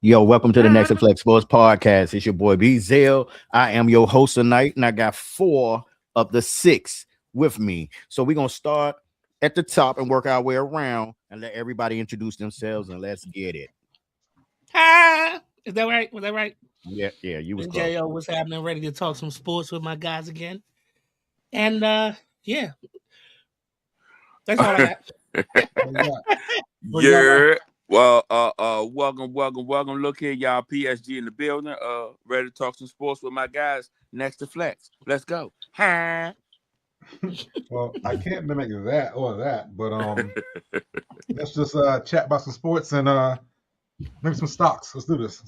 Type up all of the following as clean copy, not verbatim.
Yo, welcome to the Next and Flex Sports Podcast. It's your boy B Zell. I am your host tonight, and I got 4 of the 6 with me. So we're gonna start at the top and work our way around and let everybody introduce themselves and let's get it. Hi. Is that right? Was that right? Yeah, you was And close. JO, what's happening? Ready to talk some sports with my guys again. And yeah, that's all I got. Yeah. Well, welcome. Look here, y'all. PSG in the building. Ready to talk some sports with my guys. Next to Flex. Let's go. Hi. Well, I can't mimic that, but let's just chat about some sports and maybe some stocks. Let's do this.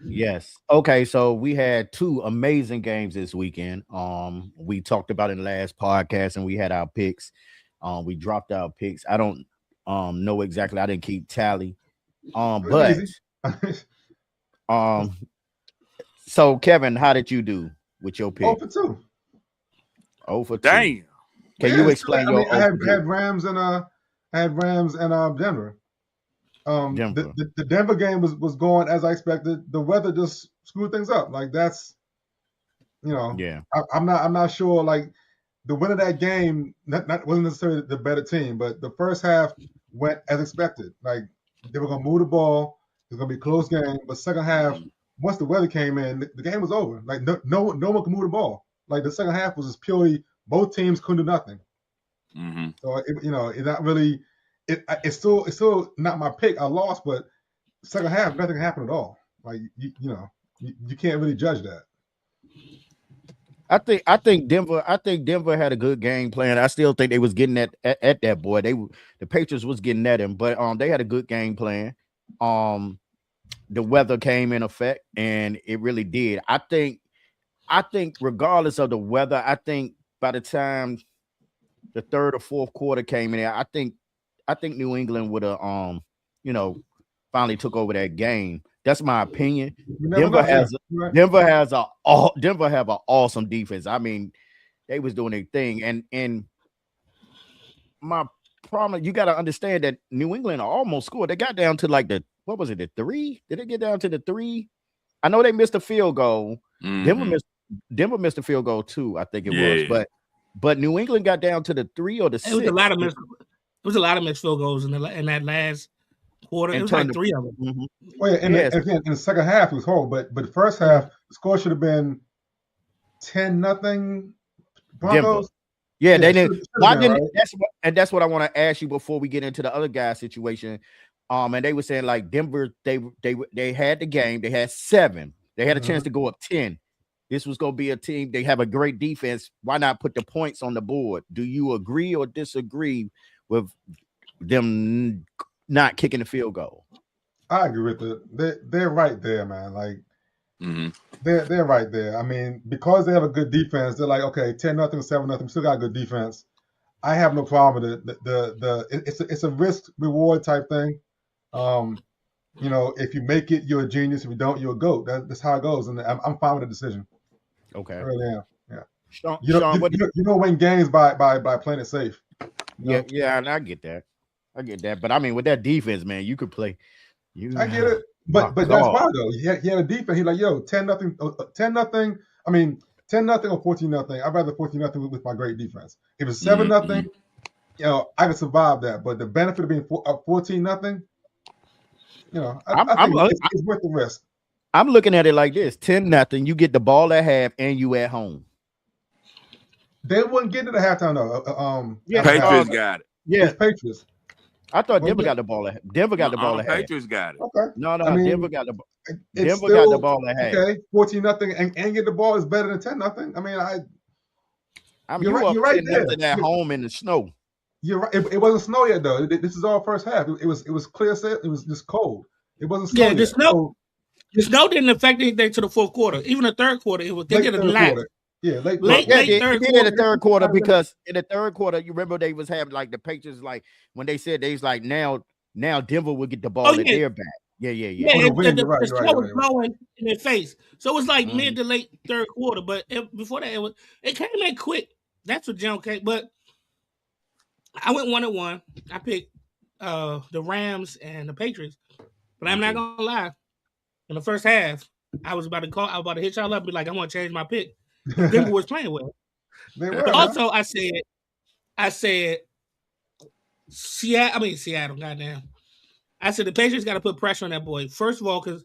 Yes. Okay, so we had 2 amazing games this weekend. We talked about in the last podcast and we had our picks. We dropped our picks. I don't know exactly. I didn't keep tally. But so Kevin, how did you do with your pick? 0 for 2. 0 for 2. Damn. Can you explain your? I had Rams and Denver. Denver. The Denver game was going as I expected. The weather just screwed things up. Like that's, Yeah. I'm not sure. Like the winner of that game wasn't necessarily the better team, but the first half went as expected. Like they were gonna move the ball. It was gonna be a close game. But second half, once the weather came in, the game was over. Like no one could move the ball. Like the second half was just purely both teams couldn't do nothing. Mm-hmm. So it's not really. It's still not my pick. I lost, but second half nothing happened at all. Like you can't really judge that. I think Denver had a good game plan. I still think they was getting at that boy. The Patriots was getting at him, but they had a good game plan. The weather came in effect, and it really did. I think regardless of the weather, I think by the time the third or fourth quarter came in there, I think New England would have finally took over that game. That's my opinion. Denver have an awesome defense. I mean, they was doing their thing, and my problem, you got to understand that New England almost scored. They got down to like the 3? Did they get down to the 3? I know they missed a field goal. Mm-hmm. Denver missed a field goal too. I think it was, but New England got down to the 3 or the 6. It was a lot of missed field goals in that last quarter. It was like 3 of them. Mm-hmm. Oh yeah, and again in the second half it was horrible, but the first half the score should have been 10-0 Broncos. Yeah, they didn't. Why didn't? Right? That's what I want to ask you before we get into the other guy's situation. And they were saying like Denver, they had the game. They had 7. They had a chance to go up 10. This was going to be a team. They have a great defense. Why not put the points on the board? Do you agree or disagree with them not kicking the field goal? I agree with it. They're right there, man. Like they're right there. I mean, because they have a good defense, they're like, okay, 10-0, 7-0, still got a good defense. I have no problem with it. It's a risk reward type thing. If you make it, you're a genius. If you don't, you're a goat. That's how it goes, and I'm fine with the decision. Okay, I really am. Yeah. Sean, you don't win games by playing it safe. Yeah, and I get that. But I mean, with that defense, man, you could play. I get it, but that's why though. He had a defense. He's like, yo, 10-0. I mean, 10-0 or 14-0. I'd rather 14-0 with my great defense. If it's 7-0, I could survive that. But the benefit of being 14-0, I think it's worth the risk. I'm looking at it like this: 10-0. You get the ball at half, and you at home. They wouldn't get to the halftime though. Patriots got it. Yeah, it's Patriots. I thought Denver got the ball at. Denver got the ball at half. Patriots got it. Okay. No, Denver got the ball. Denver got the ball at half. Okay, 14-0 and get the ball is better than 10-0. I mean, you're right there. At home in the snow. You're right. It wasn't snow yet though. This is all first half. It was clear. It was just cold. It wasn't snow. Yeah, the snow didn't affect anything to the fourth quarter. Even the third quarter, they did a lap. Yeah, late third quarter. In the third quarter, because in the third quarter, you remember they was having like the Patriots, like when they said they was like now Denver would get the ball at their back. Yeah. The snow was blowing in their face, so it was like mid to late third quarter. But before that, it came in quick. That's what John came. But I went 1-1. I picked the Rams and the Patriots. But I'm not gonna lie. In the first half, I was about to hit y'all up and be like, I want to change my pick. Denver was playing well. They were. But man. also I said Seattle, goddamn. I said the Patriots got to put pressure on that boy. First of all, because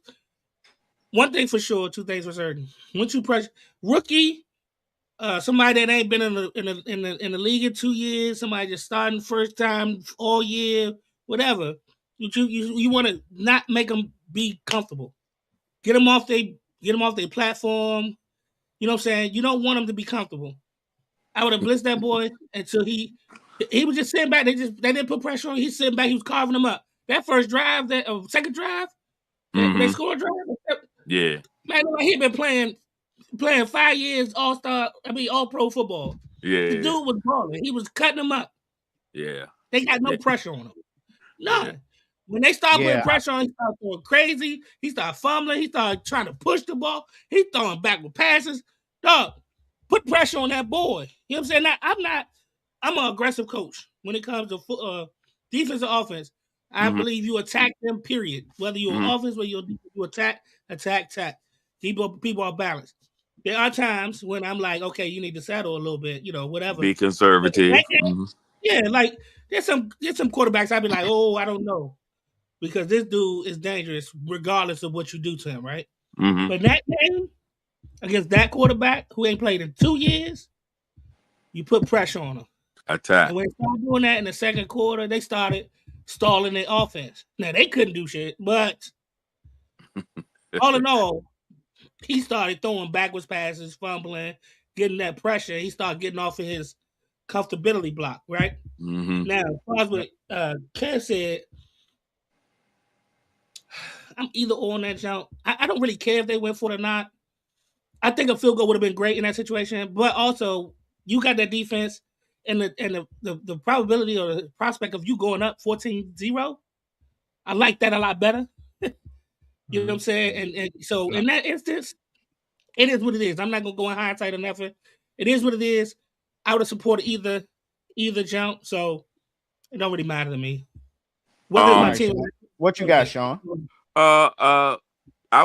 one thing for sure, two things for certain. Once you pressure rookie, somebody that ain't been in the league in 2 years, somebody just starting first time all year, whatever. You want to not make them be comfortable. Get them off their platform. You know what I'm saying? You don't want them to be comfortable. I would have blitzed that boy until he was just sitting back. They didn't put pressure on him. He's sitting back. He was carving them up. That first drive, that second drive, they scored a drive. Yeah. Man, he been playing 5 years all pro football. Yeah. The dude was balling. He was cutting them up. Yeah. They got no pressure on him. None. Yeah. When they start putting pressure on him, he started going crazy. He started fumbling. He started trying to push the ball. He throwing backward passes. Dog, put pressure on that boy. You know what I'm saying? Now, I'm an aggressive coach when it comes to defense or offense. I believe you attack them, period. Whether you're offense, whether you attack. People are balanced. There are times when I'm like, okay, you need to settle a little bit, whatever. Be conservative. Yeah, like there's some quarterbacks I'd be like, oh, I don't know. Because this dude is dangerous regardless of what you do to him, right? But in that game, against that quarterback who ain't played in 2 years, you put pressure on him. Attack. And when they started doing that in the second quarter, they started stalling their offense. Now, they couldn't do shit, but all in all, he started throwing backwards passes, fumbling, getting that pressure. He started getting off of his comfortability block, right? Now, as far as what Kev said, I'm either on that jump. I don't really care if they went for it or not. I think a field goal would have been great in that situation, but also you got that defense and the probability or the prospect of you going up 14-0. I like that a lot better. You know what I'm saying? And so in that instance, it is what it is. I'm not gonna go in hindsight on that. It is what it is. I would have supported either jump, so it don't really matter to me. My team. What you got, Sean? I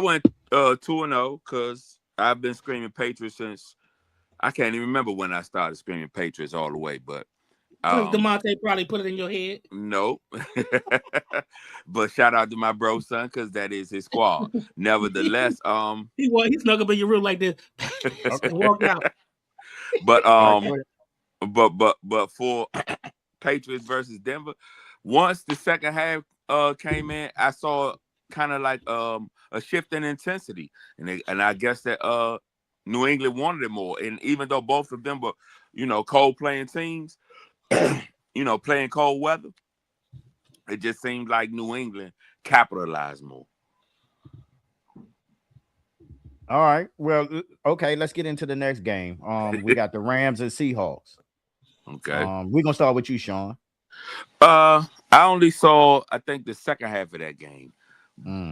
went 2-0 because I've been screaming Patriots since I can't even remember when I started screaming Patriots all the way, but DeMonte probably put it in your head. Nope. But shout out to my bro son, because that is his squad. Nevertheless, he snuck up in your room like this and walked out. But for Patriots versus Denver, once the second half came in, I saw kind of like a shift in intensity, and I guess that New England wanted it more. And even though both of them were, cold playing teams, playing cold weather, it just seemed like New England capitalized more. All right. Well, okay, let's get into the next game. We got the Rams and Seahawks. Okay. We're gonna start with you, Sean. I only saw, I think, the second half of that game.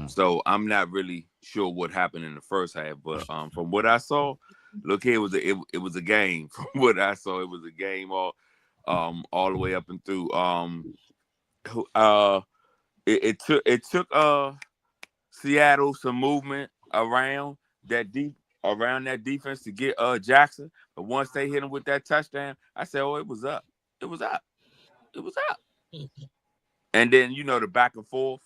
So I'm not really sure what happened in the first half, but from what I saw, look here, it was a game. From what I saw, it was a game all the way up and through. It took Seattle some movement around that defense to get Jackson, but once they hit him with that touchdown, I said, oh, it was up. And then the back and forth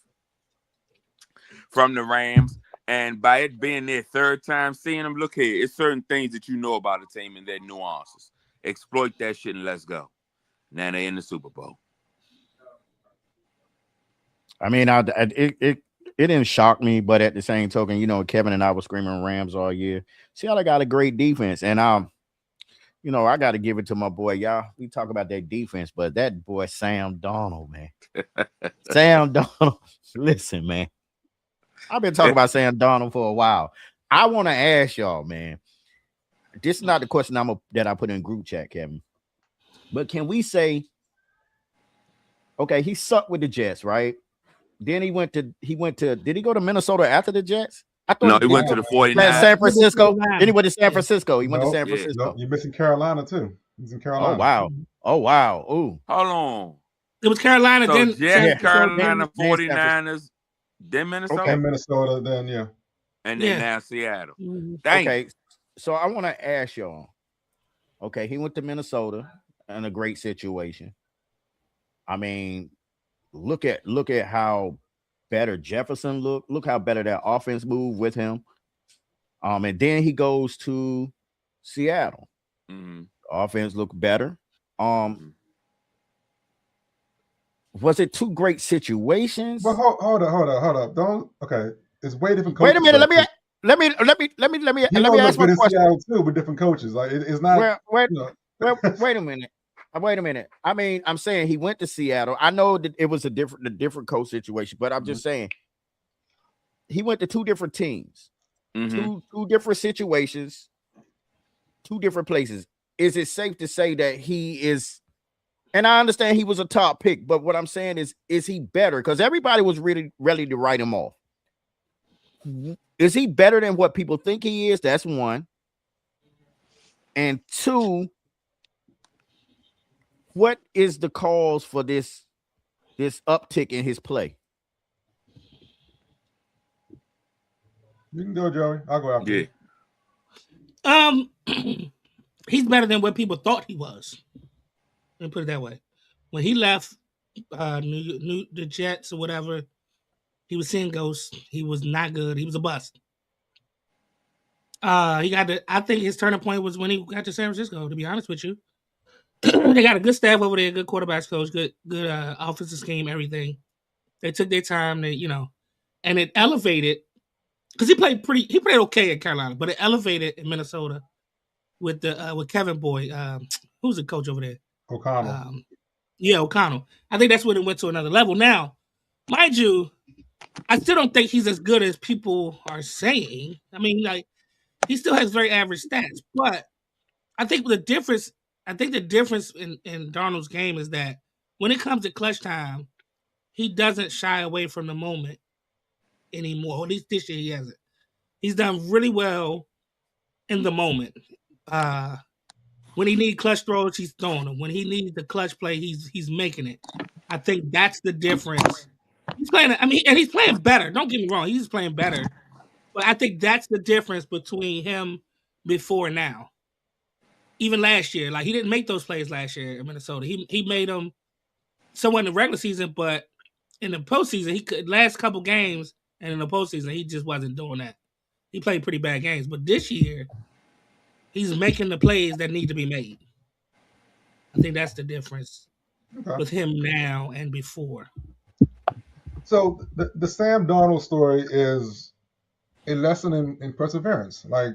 from the Rams, and by it being their third time seeing them, look here, it's certain things that you know about a team and their nuances. Exploit that shit and let's go. Now they're in the Super Bowl. I mean, it didn't shock me, but at the same token, Kevin and I were screaming Rams all year. Seattle got a great defense, and I got to give it to my boy. Y'all, we talk about that defense, but that boy Sam Darnold, man. Sam Darnold. Listen, man. I've been talking about Sam Darnold for a while. I want to ask y'all, man. This is not the question that I put in group chat, Kevin. But can we say, okay, he sucked with the Jets, right? Then he went to, did he go to Minnesota after the Jets? No, he went to the 49ers. San Francisco. Then he went to San Francisco. He went to San Francisco. You're missing Carolina too. He's in Carolina. Oh wow. Ooh. Hold on. It was Carolina, So then Jets, San Francisco, Carolina, then 49ers, then Minnesota, And Minnesota, then yeah. and Yeah. then now Seattle. Mhm. Dang. Okay, so I want to ask y'all. Okay, he went to Minnesota in a great situation. I mean, look at how better Jefferson looked. Look how better that offense moved with him. And then he goes to Seattle. Mhm. Offense looked better. Was it two great situations? Well, hold up. Don't. Okay, it's way different. Wait a coaches, minute. though. Let me You know, ask look good my in question. Seattle too, with different coaches. Like it's not. Well, wait, You know, wait a minute. Wait a minute. I mean, I'm saying he went to Seattle. I know that it was a different coach situation, but I'm just saying he went to two different teams, Mhm. two different situations, two different places. Is it safe to say that he is? And I understand he was a top pick, but what I'm saying is he better? Because everybody was really ready to write him off. Is he better than what people think he is? That's one. And two, what is the cause for this uptick in his play? you can go, Joey. I'll go after Yeah. you. He's better than what people thought he was. Let me put it that way. When he left the Jets or whatever, he was seeing ghosts. He was not good. He was a bust. I think his turning point was when he got to San Francisco, to be honest with you. They got a good staff over there, good quarterbacks coach, good offensive scheme, everything. They took their time, and it elevated because he played okay at Carolina, but it elevated in Minnesota with Kevin Boyd. Who's the coach over there? O'Connell. O'Connell. I think that's when it went to another level. Now, mind you, I still don't think he's as good as people are saying. I mean, like, he still has very average stats, but I think the difference in Darnold's game is that when it comes to clutch time, he doesn't shy away from the moment anymore. Or at least this year he hasn't. He's done really well in the moment. When he needs clutch throws, he's throwing them. When he needs the clutch play, he's making it. I think that's the difference. He's playing. I mean, and he's playing better. Don't get me wrong. He's playing better. But I think that's the difference between him before and now. Even last year, like, he didn't make those plays last year in Minnesota. He made them somewhat in the regular season, but in the postseason, he could last couple games, and in the postseason, he just wasn't doing that. He played pretty bad games, but this year, he's making the plays that need to be made. I think that's the difference with him now and before. So the Sam Darnold story is a lesson in perseverance. Like,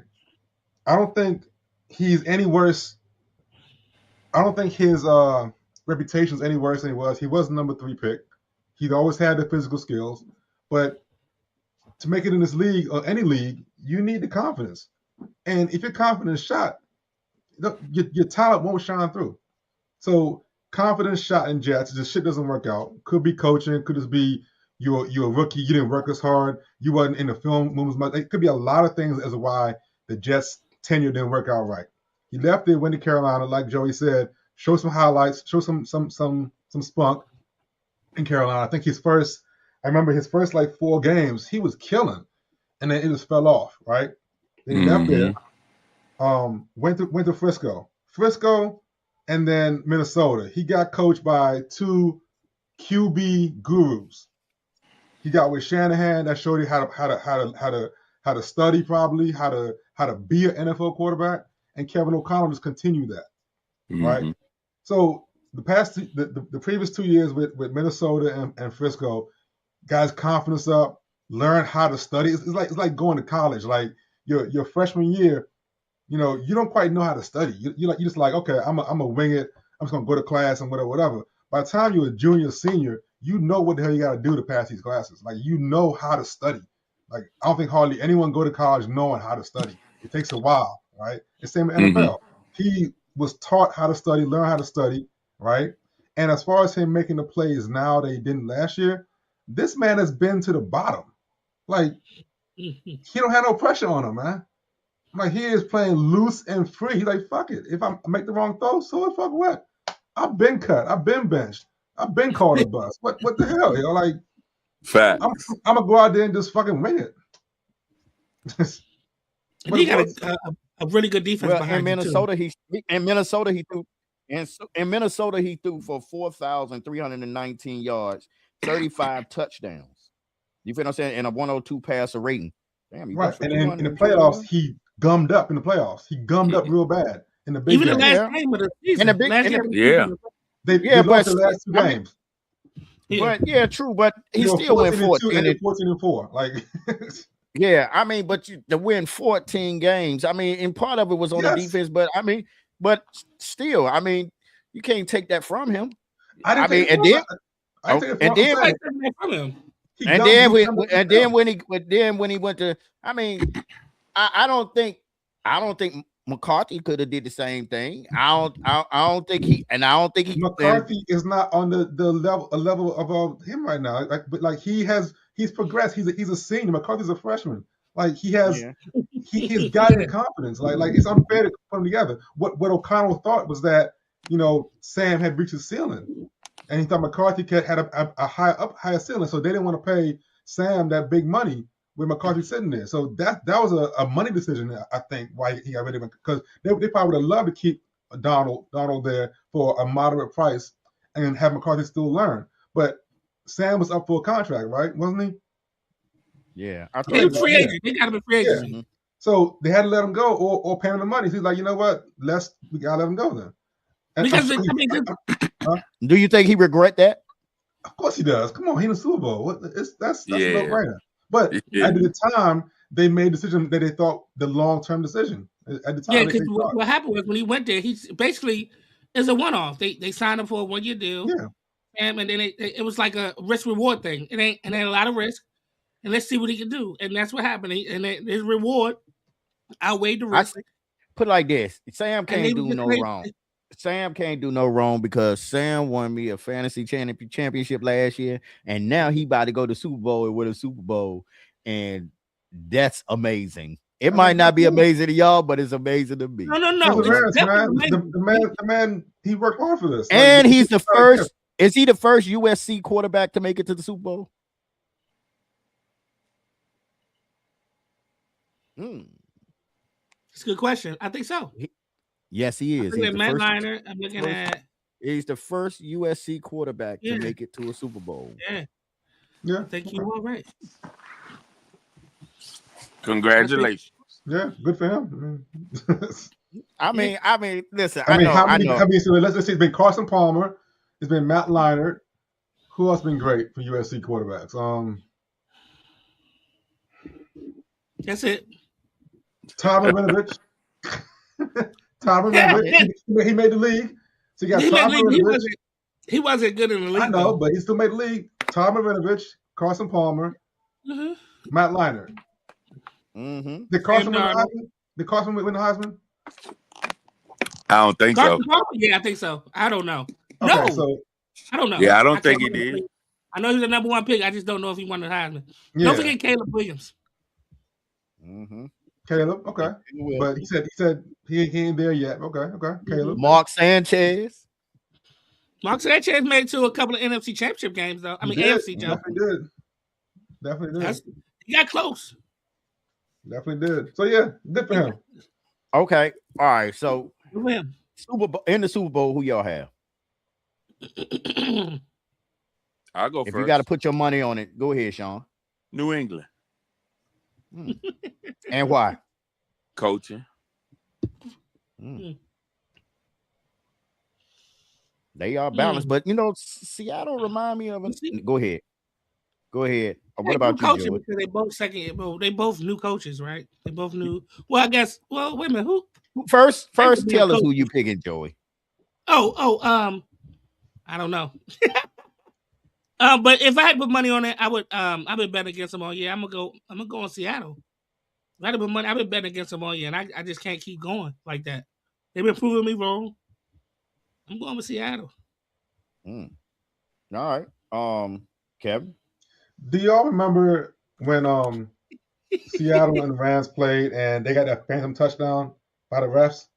I don't think he's any worse. I don't think his reputation is any worse than he was. He was the number 3 pick. He'd always had the physical skills, but to make it in this league or any league, you need the confidence. And if your confidence shot, your talent won't shine through. So confidence shot in Jets, this shit doesn't work out. Could be coaching, could just be you're a rookie, you didn't work as hard, you wasn't in the film moves much. It could be a lot of things as to why the Jets' tenure didn't work out right. He left there, went to Carolina, like Joey said, show some highlights, show some spunk in Carolina. I remember his first like 4 games, he was killing, and then it just fell off, right? Then he left there, went to Frisco, and then Minnesota. He got coached by 2 QB gurus. He got with Shanahan, that showed you how to study, probably how to be an NFL quarterback, and Kevin O'Connell just continued that, right? So the previous 2 years with Minnesota and Frisco, guys' confidence up, learn how to study. It's like going to college. Like your freshman year, you don't quite know how to study. You just like, okay, I'm a wing it. I'm just gonna go to class and whatever. By the time you're a junior, senior, you know what the hell you got to do to pass these classes. Like, you know how to study. Like, I don't think hardly anyone go to college knowing how to study. It takes a while, right? The same in NFL. He was taught how to study, learn how to study, right? And as far as him making the plays now that he didn't last year, this man has been to the bottom. Like, he don't have no pressure on him, man. Like, he is playing loose and free. He's like, fuck it. If I make the wrong throw, so fuck what? I've been cut. I've been benched. I've been called a bust. What the hell? You know, like Facts. I'm gonna go out there and just fucking wing it. And he got a really good defense Well, behind in you Minnesota, he threw for 4,319 yards, 35 touchdowns. You feel what I'm saying? And a 102 passer rating. Damn, he right. rushed for And in the 221. playoffs, he gummed up in the playoffs. He gummed up real bad in the too. big Even the game. last game of the season. In the big- last in year the- of the Yeah. season. They lost the last two games. Yeah. But yeah, true. But he They were still went 14 and 2 14. and 14 and 4. Like Yeah, I mean, but to win 14 games, I mean, and part of it was on the Yes. defense, but I mean, but still, I mean, you can't take that from him. I didn't I mean, take it and from then- him. I didn't take it and from him. then- I'm saying Take that from him. he And gummed- then he gummed up when he went to, I mean, I don't think McCarthy could have did the same thing. I don't think he. McCarthy is not on the level of him right now. Like he's progressed. He's a senior. McCarthy's a freshman. Like he's gotten confidence. Like it's unfair to put them together. What O'Connell thought was that Sam had reached his ceiling, and he thought McCarthy had a higher ceiling. So they didn't want to pay Sam that big money with McCarthy sitting there. So that was a money decision, I think, why he got rid of him, because they probably would have loved to keep Donald there for a moderate price and have McCarthy still learn. But Sam was up for a contract, right? Wasn't he? Yeah, They were free agent. They got to be free agent. Mhm. So they had to let him go or pay him the money. So he's like, you know what? We gotta let him go then. And Because Do you think he regret that? of course he does. Come on, he in the Super Bowl. That's a Yeah. no-brainer. But Yeah. at the time, they made a decision that they thought the long-term decision. At the time, yeah, they because thought, what happened was when he went there, he's basically is a one-off. They signed him for a 1-year deal. Yeah. And then it was like a risk-reward thing. It ain't a lot of risk. And let's see what he can do. And that's what happened. And his reward outweighed the risk. Put it like this: Sam And they can't do was no just- wrong. Sam can't do no wrong because Sam won me a fantasy championship last year, and now he about to go to Super Bowl and win a Super Bowl, and that's amazing. It might not be amazing to y'all, but it's amazing to me. No. Perseverance, It's man. definitely The man, he worked hard for this. And Like, he's the first. Is he the first USC quarterback to make it to the Super Bowl? It's a good question. I think so. Yes, he is. Look He's at the Matt first- Liner. I'm looking at He's the first USC quarterback Yeah. to make it to a Super Bowl. yeah. Yeah. I think you were right. Congratulations. Yeah, good for him. I mean, listen. I mean, I know. so let's see. It's been Carson Palmer. It's been Matt Leinart. Who else been great for USC quarterbacks? That's it. Tom Marinovich. Tom Marinovich. He made the league. So you got He Tom made the league. Marinovich. He wasn't good in the league. I know, but he still made the league. Tom Marinovich, Carson Palmer, Mm-hmm. Matt Leinart. Mm-hmm. Did Carson win the Darnold. Heisman? Did Carson win the Heisman? I don't think so. Carson Palmer? Yeah, I think so. I don't know. Okay, No, so I don't know. Yeah, I don't can't think he remember. did. I know he's the number one pick. I just don't know if he won the Heisman. yeah, Don't forget Caleb Williams. Mm-hmm. Caleb. Okay, but he said he ain't there yet. Okay, Caleb. Mark Sanchez. Mark Sanchez made it to a couple of NFC Championship games, though. I mean, He did. AFC, Joe. Definitely did. He got close. Definitely did. So yeah, good for him. Okay. All right. So Good for him. Super Bowl, in the Super Bowl, who y'all have? I'll go If first. you got to put your money on it, go ahead, Sean. New England And why? coaching. They are balanced, but Seattle remind me of it. Go ahead. What about you, coaching? Joey? Because they both they both new coaches, right? They both new. Well, I guess. Well, wait a minute. Who? First, could be a tell us coach. who you picking, Joey. I don't know. But if I had put money on it, I would. I've been betting against them all year. I'm gonna go on Seattle. If I had to put money, I've been betting against them all year, and I just can't keep going like that. They've been proving me wrong. I'm going with Seattle. All right. Kevin. Do y'all remember when Seattle and the Rams played and they got that phantom touchdown by the refs?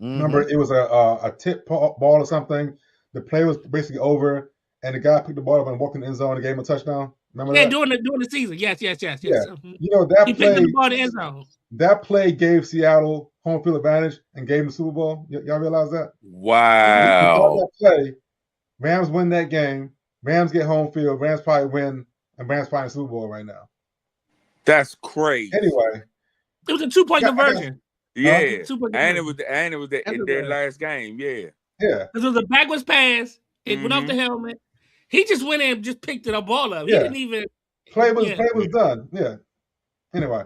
Mhm. Remember, it was a tip ball or something. the play was basically over, and the guy picked the ball up and walked in the end zone and gave him a touchdown. Remember Yeah, that? during the season. Yes. Yeah. Mhm. You know, that He picked up play the ball in the end zone. that play gave Seattle home field advantage and gave them the Super Bowl. Y'all realize that? Wow. Without that play, Rams win that game. Rams get home field. Rams probably win, and Rams probably in the Super Bowl right now. That's crazy. Anyway, It was a 2-point conversion. Yeah. Super And it was That's their right. last game. Yeah. yeah, It was a backwards pass. It went off Mhm. the helmet. He just went in and just picked it up ball up. He Yeah. didn't even play was done. Yeah. Anyway,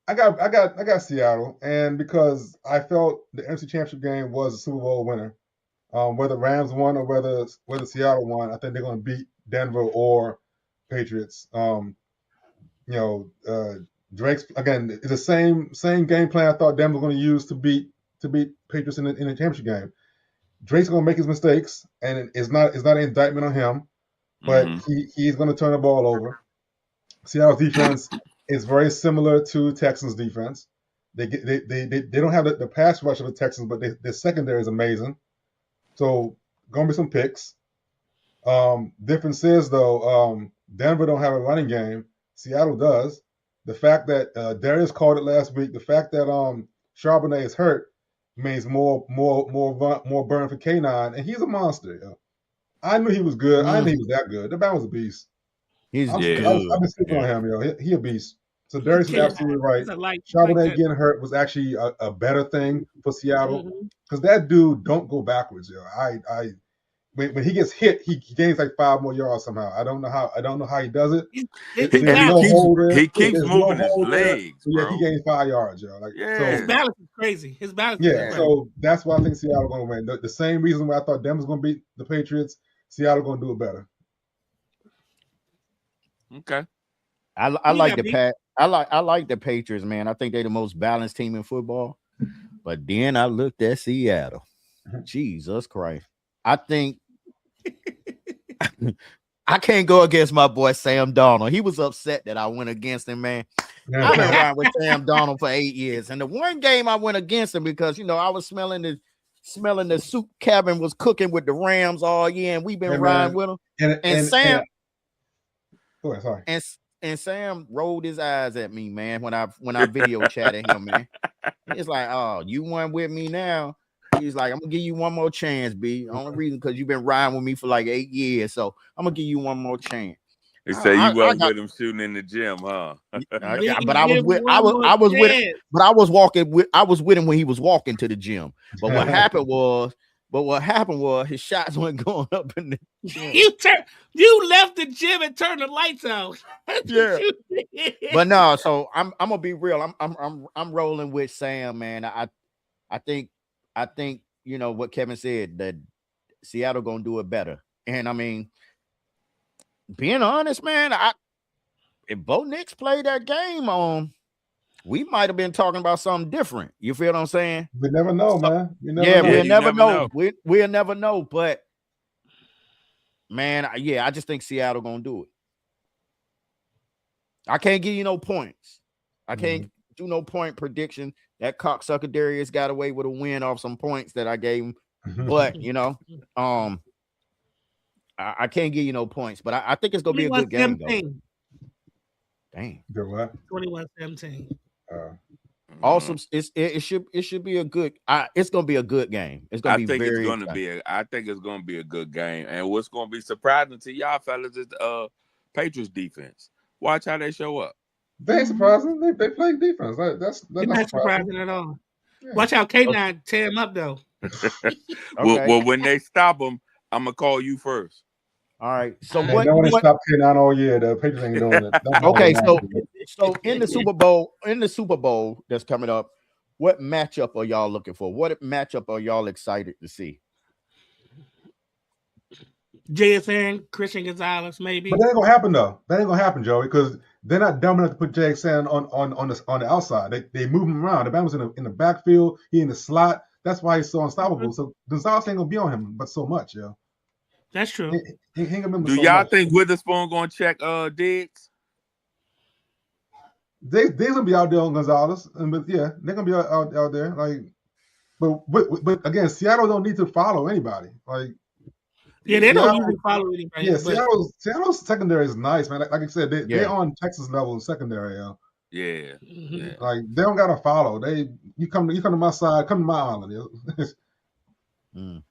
I got Seattle, and because I felt the NFC Championship game was a Super Bowl winner, whether Rams won or whether Seattle won, I think they're going to beat Denver or Patriots. Drake's again. It's the same game plan I thought Denver was going to use to beat Patriots in the championship game. Drake's going to make his mistakes, and it's not an indictment on him, but he's going to turn the ball over. Seattle's defense is very similar to Texans' defense. They don't have the pass rush of the Texans, but their secondary is amazing. So going to be some picks. Difference is though, Denver don't have a running game. Seattle does. The fact that Darius called it last week, the fact that Charbonnet is hurt means more burn for K9, and he's a monster. Yo. I knew he was good. I knew he was that good. The man was a beast. He's I've good. been sleeping on him, yo. He a beast. So Darius is absolutely right. Like Charbonnet getting hurt was actually a better thing for Seattle because that dude don't go backwards, yo. When he gets hit, he gains like 5 more yards somehow. I don't know how he does it. He keeps moving his legs, so yeah, he gains 5 yards, yo. Like, yeah. So, his balance is crazy. His balance. Yeah, is so that's why I think Seattle going to win. The same reason why I thought Denver's going to beat the Patriots. Seattle going to do it better. Okay. I like the Patriots, man. I think they're the most balanced team in football. But then I looked at Seattle. Jesus Christ. I think I can't go against my boy Sam Darnold. He was upset that I went against him, man. I've been riding with Sam Darnold for 8 years. And the one game I went against him because I was smelling the soup cabin was cooking with the Rams all year, and we've been riding with him. And Sam And Sam rolled his eyes at me, man, when I video chatted him, man. It's like, oh, you won with me now. He's like, I'm gonna give you one more chance, B. Only reason because you've been riding with me for like 8 years, so I'm gonna give you one more chance. They say you wasn't with him shooting in the gym, huh? But I was with him when he was walking to the gym. But what happened was his shots weren't going up in the gym. You left the gym and turned the lights out. Yeah. But no, so I'm gonna be real. I'm rolling with Sam, man. I think what Kevin said, that Seattle gonna do it better. And I mean, being honest, man, if Bo Nix played that game on, we might have been talking about something different. You feel what I'm saying? We never know, man. We'll never know. We'll never know. But man, I just think Seattle gonna do it. I can't give you no points. I can't do no point prediction. That cocksucker Darius got away with a win off some points that I gave him. But I can't give you no points. But I think it's gonna be a good game, though. Dang. Good what? 21-17. Awesome. It should be a good. It's gonna be a good game. It's gonna be very. I think it's gonna be a good game. And what's gonna be surprising to y'all fellas is the Patriots defense. Watch how they show up. They ain't surprising. They play defense. That's not surprising at all. Yeah. Watch how K9 tear him up though. Okay. Well, when they stop him, I'm gonna call you first. All right. So what? No one stopped K9 all year. The Patriots ain't doing it. Okay. So in the Super Bowl that's coming up, what matchup are y'all looking for? What matchup are y'all excited to see? JSN, Christian Gonzalez, maybe. But that ain't gonna happen though. That ain't gonna happen, Joey, because they're not dumb enough to put JSN on the outside. They move him around. The man was in the backfield. He in the slot. That's why he's so unstoppable. So Gonzalez ain't gonna be on him, but so much, yo. That's true. Do y'all think Witherspoon gonna check Diggs? Diggs gonna be out there on Gonzalez, but yeah, they're gonna be out there. Like, but again, Seattle don't need to follow anybody. Like, Yeah, they don't Seattle- usually follow anybody. Yeah, but Seattle's secondary is nice, man. Like I said, they're Yeah. on Texas level secondary. Yeah. Mhm. Yeah. Like they don't gotta follow. You come to my side, come to my island. Mm.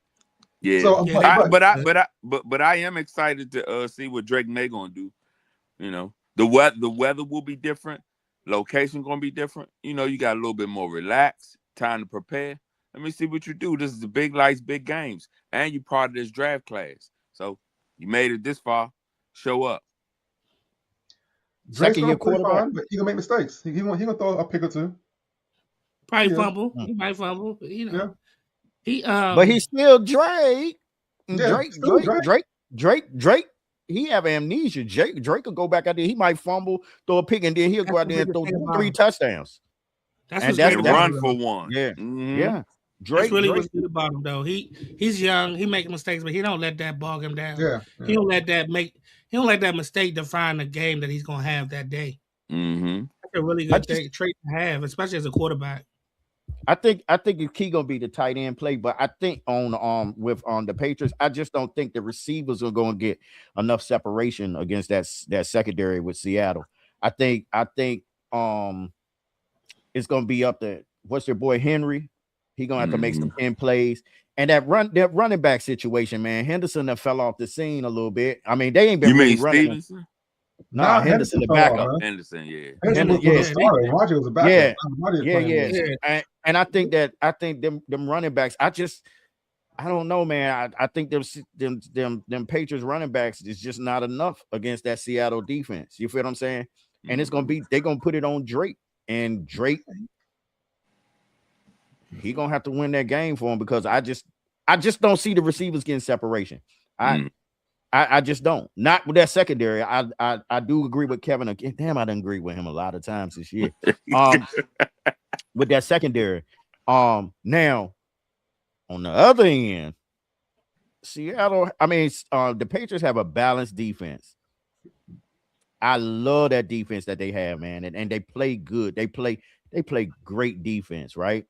Yeah. So, Yeah, but I am excited to see what Drake May gonna do. You know, the weather will be different, location gonna be different. You know, you got a little bit more relaxed, time to prepare. Let me see what you do. This is the big lights, big games, and you part of this draft class. So you made it this far. Show up. Drake's Second gonna year play quarterback. fine, but he gonna make mistakes. He gonna throw a pick or two. probably Yeah. fumble. Mm. He might fumble. But, you know, Yeah. he But he's still Drake. And Yeah, still Drake. He have amnesia. Drake could go back out there. He might fumble, throw a pick, and then he'll go out That's the there and throw biggest thing about 3 him. touchdowns. That's And what's that's- good And about run him, for though. one. Yeah, Mhm. yeah. That's Drake, really Drake, what's good about him, though. He's young. He makes mistakes, but he don't let that bog him down. Yeah. He don't let that mistake define the game that he's gonna have that day. Mhm. That's a really I good just- trait to have, especially as a quarterback. I think the key gonna be the tight end play, but I think on the Patriots, I just don't think the receivers are gonna get enough separation against that secondary with Seattle. I think it's gonna be up to what's your boy Henry. He gonna have to make some 10 plays. And that running back situation, man. Henderson that fell off the scene a little bit. I mean, they ain't been You really mean running. Stevenson? Nah, Henderson the fell off, backup. man. Henderson, yeah. Henderson was Yeah, a starter. Margie was a backup. Yeah. Margie was Yeah, playing yeah. with- And I think them running backs, I don't know, man. I think them Patriots running backs is just not enough against that Seattle defense. You feel what I'm saying? And it's gonna be they're gonna put it on Drake. And Drake, he gonna have to win that game for him because I just don't see the receivers getting separation. I just don't. Not with that secondary. I do agree with Kevin again. Damn, I didn't agree with him a lot of times this year. With that secondary. Now on the other end, Seattle, the Patriots have a balanced defense. I love that defense that they have, man, and they play good. They play great defense, right?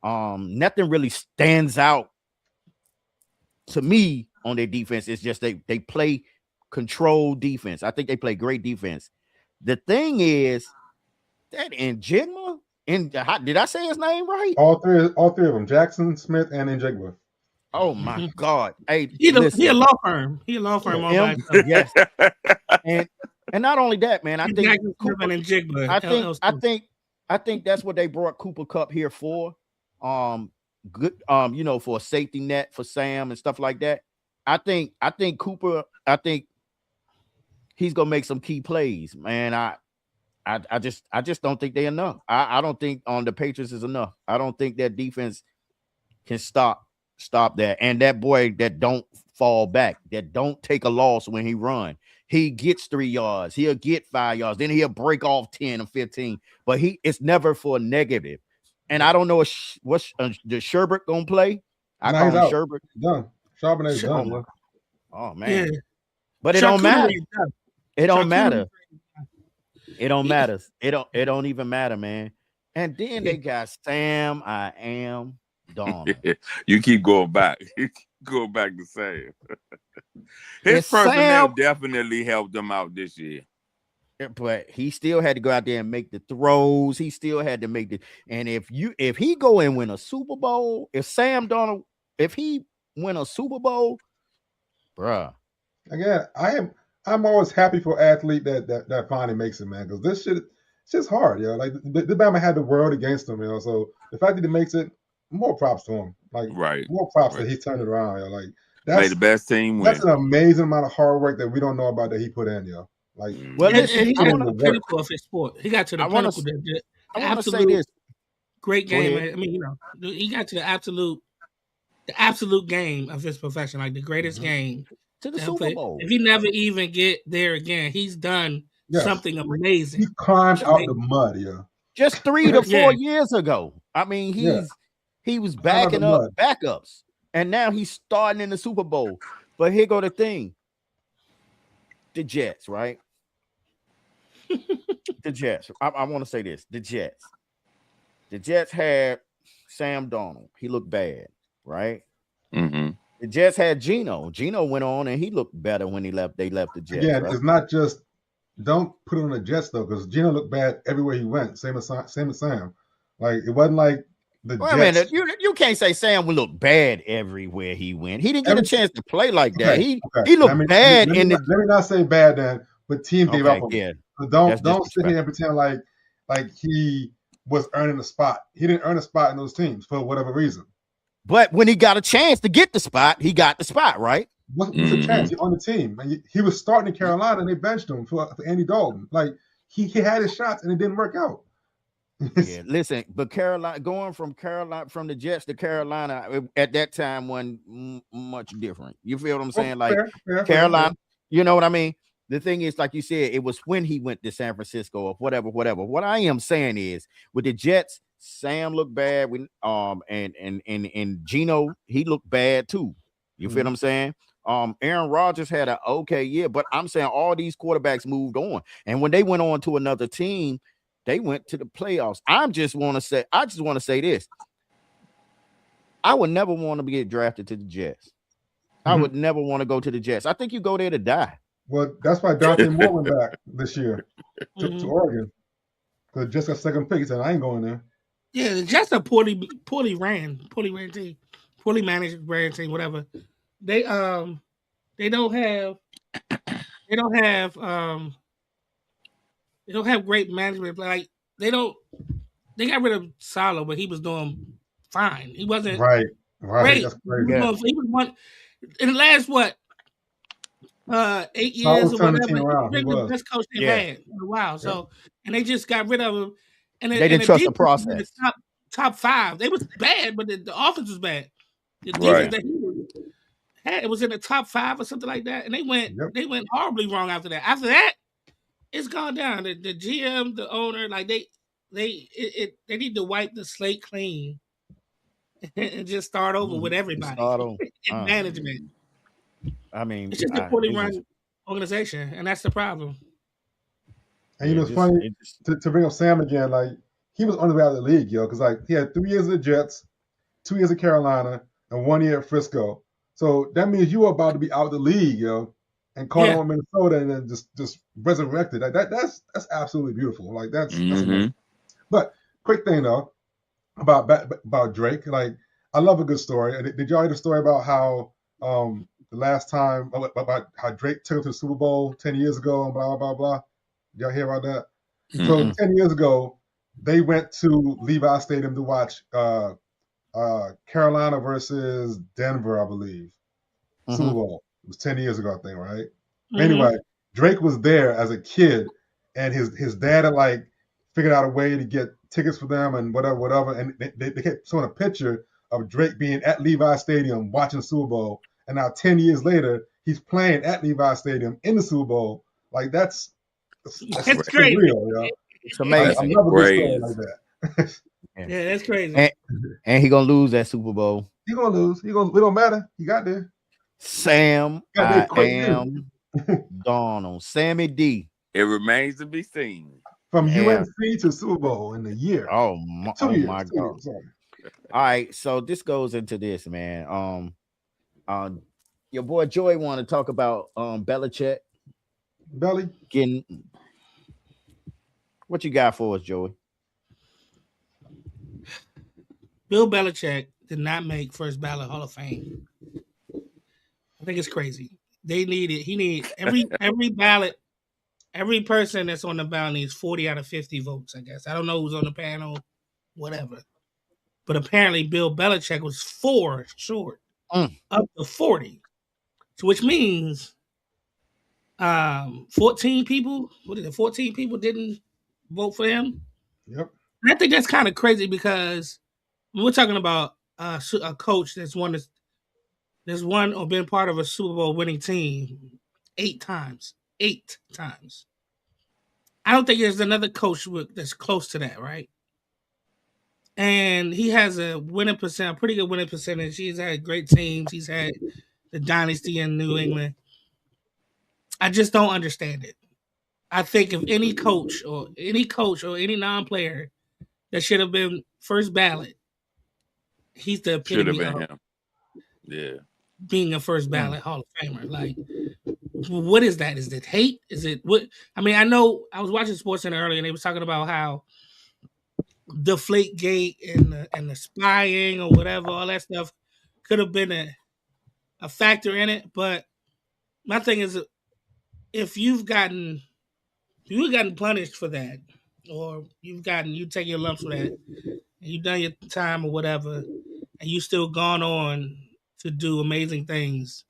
Nothing really stands out to me on their defense. It's just they play controlled defense. I think they play great defense. The thing is that Njigba, did I say his name right? All three of them, Jackson, Smith, and Njigba. Oh my God! Hey, He a listen. law firm. He a law firm all by Him? himself. Yes, and not only that, man. I He's think Jackson Smith Cooper, and Njigba, I think that's what they brought Cooper Kupp here for. Good, for a safety net for Sam and stuff like that. I think Cooper. I think he's gonna make some key plays, man. I just don't think they're enough. I don't think on the Patriots is enough. I don't think that defense can stop that. And that boy that don't fall back, that don't take a loss when he run. He gets 3 yards, he'll get 5 yards, then he'll break off 10 or 15, but it's never for a negative. And I don't know what's the Sherbert gonna play. I call him Sherbert. Done. Charbonnet's done. Yeah. Oh man. Yeah. But it don't matter. Charcuterie is done. It don't Charcuterie- matter. It don't matter. It don't even matter, man. And then they got Sam I am Donald. You keep going back. You keep going back to Sam. His It's personnel Sam. definitely helped them out this year. But he still had to go out there and make the throws. He still had to make and if he go and win a Super Bowl, if Sam Donald, if he win a Super Bowl, bruh. Again, I'm always happy for an athlete that finally makes it, man, because this shit it's just hard, yo. Like the Bama had the world against him, so the fact that he makes it, more props to him. Like Right. more props that he turned it around, yo. Like Made the best team win. that's an amazing amount of hard work that we don't know about that he put in, yo. Like Well, And he I got to wanna- the pinnacle of his sport. He got to the I wanna- pinnacle. I want to say absolute this. great Go game. ahead. I mean, he got to the absolute game of his profession, like the greatest game. To the that Super play- Bowl. If he never even get there again, he's done Yes. something amazing. he climbed out the mud, yo. Just 3 to 4 Yeah. years ago. I mean, he was Climbed out backing the up mud. backups, and now he's starting in the Super Bowl. But here go the thing: the Jets, right? The Jets. I want to say this: the Jets. The Jets had Sam Donald. He looked bad, right? Mm-hmm. The The Jets had Geno. Geno went on and he looked better when he left. They left the Jets. Again, Right? it's not just don't put it on the Jets though, because Geno looked bad everywhere he went. Same as Sam. Like it wasn't like the Wait a Jets. minute, you can't say Sam would look bad everywhere he went. He didn't get a chance to play like that. Okay, He looked bad let in me the. not say bad then, but team gave up on him. Yeah, So that's don't sit here disrespectful. and pretend like he was earning a spot. He didn't earn a spot in those teams for whatever reason. But when he got a chance to get the spot, he got the spot, right? What's the chance? He on the team. And he was starting in Carolina and they benched him for Andy Dalton. Like he had his shots and it didn't work out. Yeah, listen, but Carolina going from the Jets to Carolina at that time wasn't much different. You feel what I'm saying? Like fair, Carolina, you know what I mean? The thing is, like you said, it was when he went to San Francisco or whatever. What I am saying is, with the Jets, Sam looked bad. And Geno, he looked bad too. You feel what I'm saying? Aaron Rodgers had an okay year, but I'm saying all these quarterbacks moved on, and when they went on to another team, they went to the playoffs. I just want to say this. I would never want to get drafted to the Jets. I would never want to go to the Jets. I think you go there to die. Well, that's why Dante Moore went back this year to Oregon. Because Jets got second pick. He said, I ain't going there. Yeah, the Jets are poorly ran team, poorly managed ran team, whatever. They don't have great management. Like they got rid of Salo, but he was doing fine. He wasn't right. Great. That's crazy. He was one in the last 8 years or whatever. He was the best coach they've had in a while. So and they just got rid of him. And they didn't trust the process. Top 5. They was bad, but the offense was bad. The defense that he had, it was in the top 5 or something like that. And they went horribly wrong after that. After that, it's gone down. The GM, the owner, like they need to wipe the slate clean and just start over with everybody in management. I mean, it's just a poorly run organization, and that's the problem. And you know, it's funny to bring up Sam again. Like he was on the way out of the league, yo, because like he had 3 years of the Jets, 2 years at Carolina, and 1 year at Frisco. So that means you were about to be out of the league, yo, and called on Minnesota and then just resurrected. Like that's absolutely beautiful. Like that's amazing. But quick thing though about Drake. Like I love a good story. Did y'all hear the story about how the last time about how Drake took him to the Super Bowl 10 years ago and blah blah blah? Did y'all hear about that? So 10 years ago, they went to Levi Stadium to watch Carolina versus Denver, I believe. Super Bowl. It was 10 years ago, I think, right? Anyway, Drake was there as a kid, and his dad had like figured out a way to get tickets for them and whatever. And they kept showing a picture of Drake being at Levi Stadium watching the Super Bowl. And now 10 years later, he's playing at Levi Stadium in the Super Bowl. Like that's crazy. Real, yo. It's amazing. I love a good story like that. Yeah, that's crazy. And he gonna lose that Super Bowl. He gonna lose. It don't matter. He got there. Sam, I am Donald. Sammy D. It remains to be seen. From UNC to Super Bowl in a year. Oh my God. All right, so this goes into this, man. Your boy Joey want to talk about Belichick. Belly. What you got for us, Joey? Bill Belichick did not make first ballot Hall of Fame. I think it's crazy. He needs every ballot, every person that's on the ballot needs 40 out of 50 votes, I guess. I don't know who's on the panel, whatever. But apparently Bill Belichick was 4 short up to 40. So which means 14 people, 14 people didn't vote for him? Yep. And I think that's kind of crazy because we're talking about a coach that's won or been part of a Super Bowl winning team 8 times. 8 times. I don't think there's another coach that's close to that, right? And he has a winning percent, a pretty good winning percentage. He's had great teams. He's had the dynasty in New England. I just don't understand it. I think if any coach or any non-player that should have been first ballot, he's the epitome. Should have been him. Yeah. being a first ballot Hall of Famer. Like, what is that? Is it hate? Is it what? I mean, I know I was watching SportsCenter earlier, and they was talking about how Deflategate and the spying or whatever, all that stuff could have been a factor in it. But my thing is, if you've gotten punished for that, or you take your lumps for that, and you've done your time or whatever, and you still gone on to do amazing things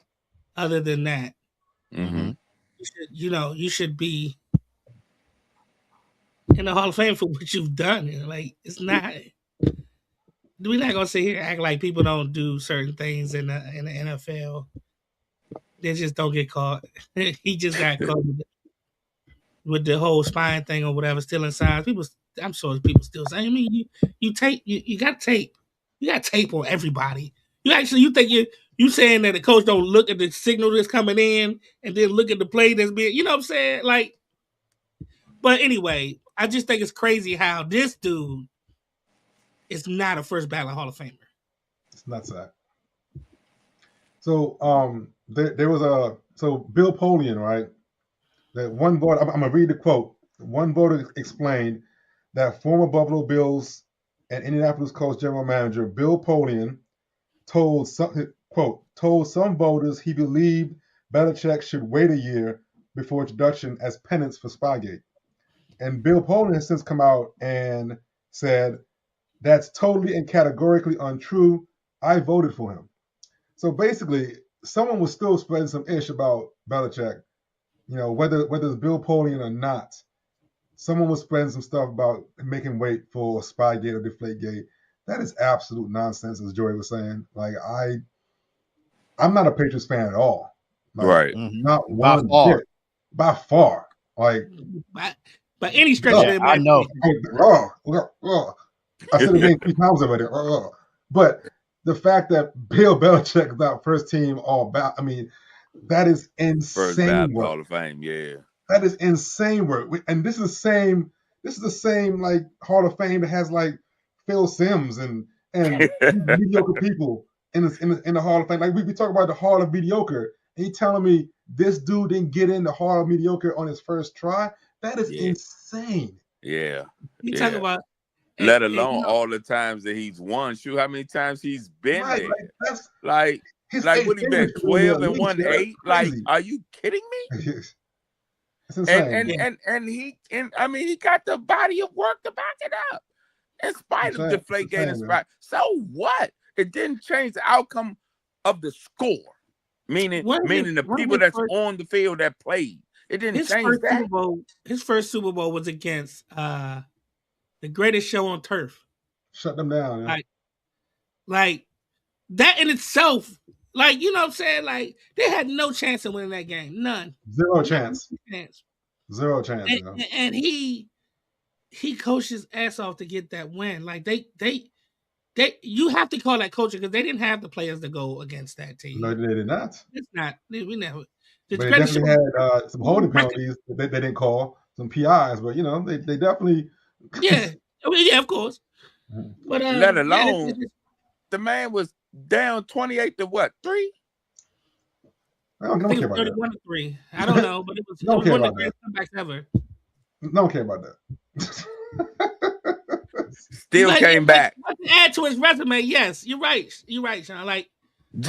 other than that, Mm-hmm. you should be in the Hall of Fame for what you've done. Like, it's not. We're not gonna sit here and act like people don't do certain things in the NFL. They just don't get caught. He just got caught with the whole spying thing or whatever, stealing signs. I'm sure people still say. I mean, you got tape. You got tape on everybody. You think you saying that the coach don't look at the signal that's coming in and then look at the play that's being, you know what I'm saying? Like, but anyway, I just think it's crazy how this dude is not a first ballot Hall of Famer. It's nuts that. So there was Bill Polian, right? That one voter, I'm gonna read the quote. One voter explained that former Buffalo Bills and Indianapolis Colts general manager Bill Polian told some voters he believed Belichick should wait a year before introduction as penance for Spygate. And Bill Polian has since come out and said that's totally and categorically untrue. I voted for him. So basically, someone was still spreading some ish about Belichick. You know, whether it's Bill Polian or not, someone was spreading some stuff about making wait for Spygate or Deflategate. That is absolute nonsense, as Joey was saying. Like, I'm not a Patriots fan at all. Like, Right. Not one bit. By far. Like, by any stretch of the I know. I said it 3 times already. But the fact that Bill Belichick is not first team all about, I mean, that is First insane ballot work. Hall of Fame, yeah. That is insane work. And this is the same like Hall of Fame that has like Phil Simms and mediocre people in the Hall of Fame. Like we talk about the Hall of Mediocre, and you telling me this dude didn't get in the Hall of Mediocre on his first try? That is insane. Yeah. You talk about, let alone all the times that he's won. Shoot, how many times he's been there? Like what he been 12 and 1-8? Like, are you kidding me? It's insane. And he got the body of work to back it up. In spite of Deflategate and spite. So what? It didn't change the outcome of the score. Meaning the people that's on the field that played. It didn't change that. His first Super Bowl was against the greatest show on turf. Shut them down. Yeah. Like that in itself, like, you know what I'm saying? Like, they had no chance of winning that game. None. Zero chance. Zero chance. And he coached his ass off to get that win. Like, they you have to call that coaching, because they didn't have the players to go against that team. No, they did not. It's not. We never. But they definitely had some holding penalties that they didn't call, some PIs, but, you know, they definitely. Yeah. I mean, yeah, of course. But let alone the man was down 28 to what? 3? I don't care about 31 to 3. I don't know, but it was one of the greatest comebacks ever. Don't care about that. Still came back. To add to his resume, yes, you're right. You're right, Sean. Like,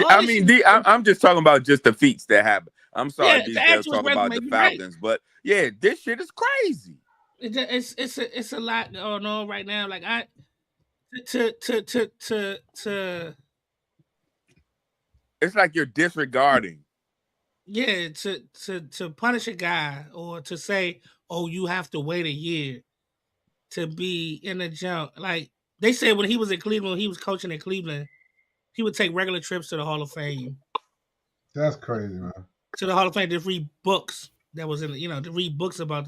I mean, I'm just talking about just the feats that happen. I'm sorry, they'll talk about the Falcons, but yeah, this shit is crazy. It's a lot going on right now. Like, it's like you're disregarding. Yeah, to punish a guy, or to say, oh, you have to wait a year to be in the jump. Like, they said when he was in Cleveland, he was coaching in Cleveland, he would take regular trips to the Hall of Fame. That's crazy, man. To the Hall of Fame to read books that was to read books about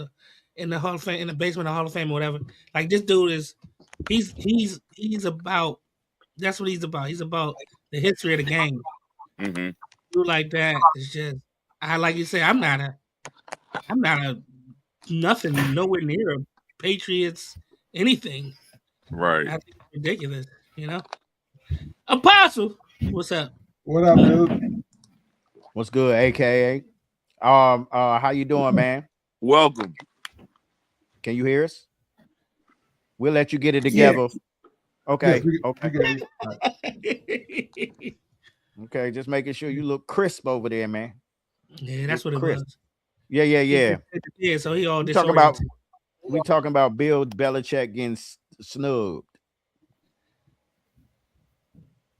in the Hall of Fame, in the basement of the Hall of Fame or whatever. Like, this dude is, he's about, that's what he's about. He's about the history of the game. Mm-hmm. Dude like that is just, like you say, I'm not a nothing, nowhere near a Patriots anything. Right. I think it's ridiculous, you know. Apostle, what's up? What up, dude? What's good, AKA? How you doing, man? Welcome. Can you hear us? We'll let you get it together. Yes, Okay. we Okay. can. All right. Okay. Just making sure you look crisp over there, man. Yeah, that's what Look it crisp. was. Yeah. Yeah, so he all We talking about disoriented. Bill Belichick getting snubbed.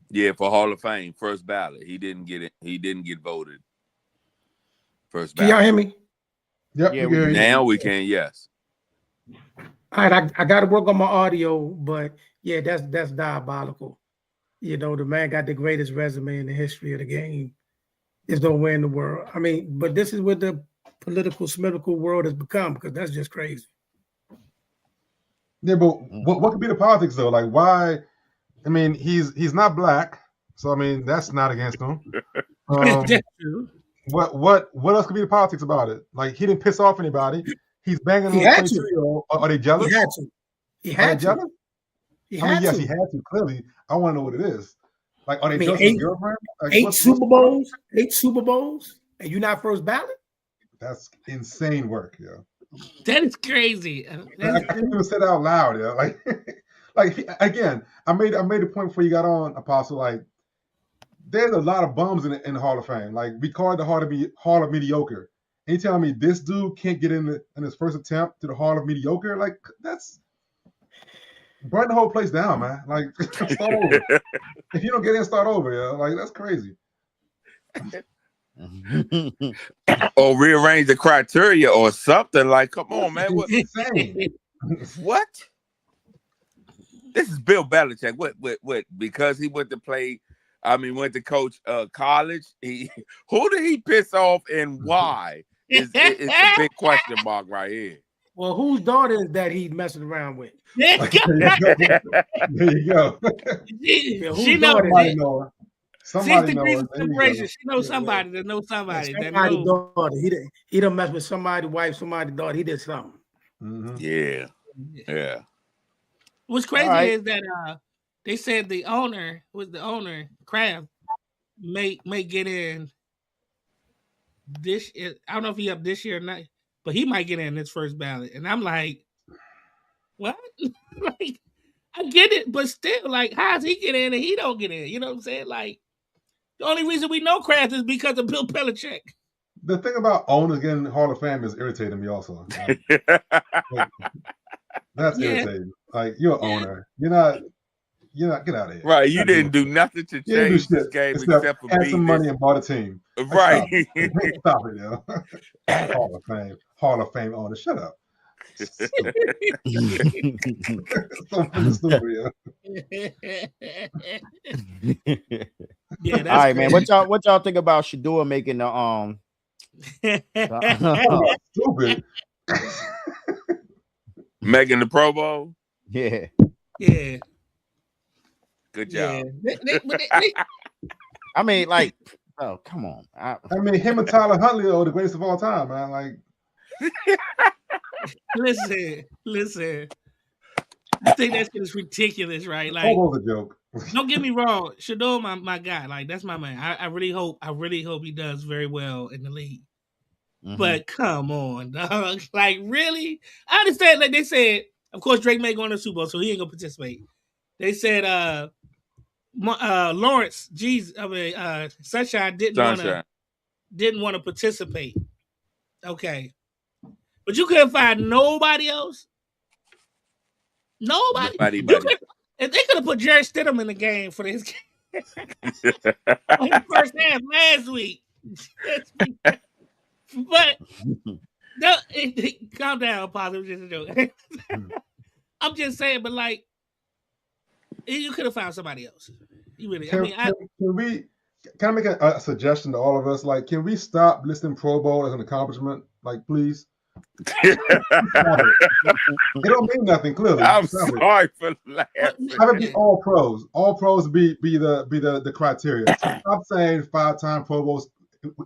Yeah, for Hall of Fame, first ballot. He didn't get it. He didn't get voted. First Can y'all ballot. hear me? Yep, Yeah, we can hear you. Now we can, yes. All right, I got to work on my audio, but yeah, that's diabolical. You know, the man got the greatest resume in the history of the game. There's nowhere in the world. I mean, but this is what the political, smitical world has become, because that's just crazy. Yeah, but what could be the politics though? Like, why? I mean, he's not black, so I mean that's not against him. That's true. What else could be the politics about it? Like, he didn't piss off anybody. He's banging He on a had to. 22-year-old. Are they jealous? He had to. He Are they had to. jealous? He I mean, had yes, to. he had to. Clearly, I want to know what it is. Like, are they I mean, jealous of his girlfriend? Like, eight what's Super going on? Bowls, and you're not first ballot? That's insane work, yeah. That is crazy. I can't even say that out loud, yeah. Like, again, I made a point before you got on, Apostle. Like, there's a lot of bums in the Hall of Fame. Like, we call it the Hall of Mediocre. And you telling me this dude can't get in his first attempt to the Hall of Mediocre? Like, that's burn the whole place down, man. Like, start over. If you don't get in, start over, yeah. Like, that's crazy. Or rearrange the criteria or something. Like, come on, man. What? Insane. What? This is Bill Belichick. What? Because he went to coach college. Who did he piss off and why? It's a big question mark right here. Well, whose daughter is that he's messing around with? There you go. She knows. Somebody know her. Somebody 6 know degrees her. of There you separation. go. She knows somebody that knows somebody that Somebody's knows. daughter. He done messed with somebody's wife, somebody's daughter. He did something. Mhm. Yeah. What's crazy right. is that they said the owner, Kraft, may get in this. I don't know if he up this year or not, but he might get in this first ballot. And I'm like, what? Like, I get it, but still, like, how's he get in and he don't get in? You know what I'm saying? Like, the only reason we know Kraft is because of Bill Belichick. The thing about owners getting Hall of Fame is irritating me also. Like, that's irritating. Like, you're an owner. You're not. Get out of here. Right. You didn't do nothing to You didn't do change this shit game except except for add beat some money this. and bought a team. Like, Right. Stop it, yo. Hall of Fame owner. Shut up. So fucking stupid, yo. Yeah, that's All right, man. crazy. What y'all think about Shador making the Stupid. Making the Pro Bowl. yeah. Yeah. Good job. Yeah. I mean, like, oh, come on. I mean, him and Tyler Huntley are the greatest of all time, man. Like, listen. I think that's just ridiculous, right? Like, Bobo's a joke. don't get me wrong, Shador, my guy, like, that's my man. I really hope he does very well in the league. Mhm. But come on, dog. Like, really? I understand. Like they said, of course, Drake may go in the Super Bowl, so he ain't gonna participate. They said Lawrence, Sunshine didn't want to participate. Okay, but you couldn't find nobody else. Nobody. If they could have put Jerry Stidham in the game for his game in the first half last week. But no, calm down, positive. Just a joke. I'm just saying, but like, you could have found somebody else. You really? Can I make a suggestion to all of us? Like, can we stop listing Pro Bowl as an accomplishment? Like, please. It don't mean nothing. Clearly, I'm sorry for laughing. Have it be all pros. All pros be the criteria. Stop saying 5-time Pro Bowls.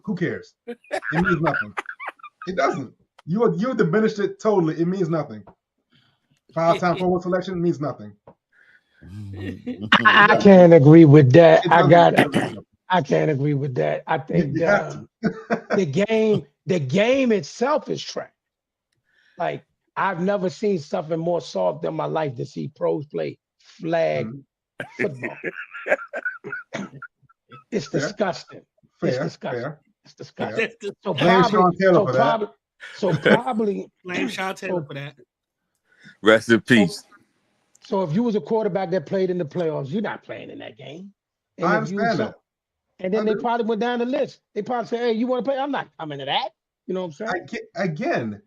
Who cares? It means nothing. It doesn't. You diminished it totally. It means nothing. 5-time Pro Bowl selection means nothing. I can't agree with that. I can't agree with that. I think You have the game itself is trash. Like I've never seen something more soft in my life to see pros play flag football. It's Fair. disgusting. It's disgusting. It's disgusting. So Blame Sean Taylor for that. Probably blame Sean Taylor for that. Rest in peace. So if you was a quarterback that played in the playoffs, you're not playing in that game. And I understand that. And then they probably went down the list. They probably said, "Hey, you want to play? I'm not coming to that." You know what I'm saying? Again,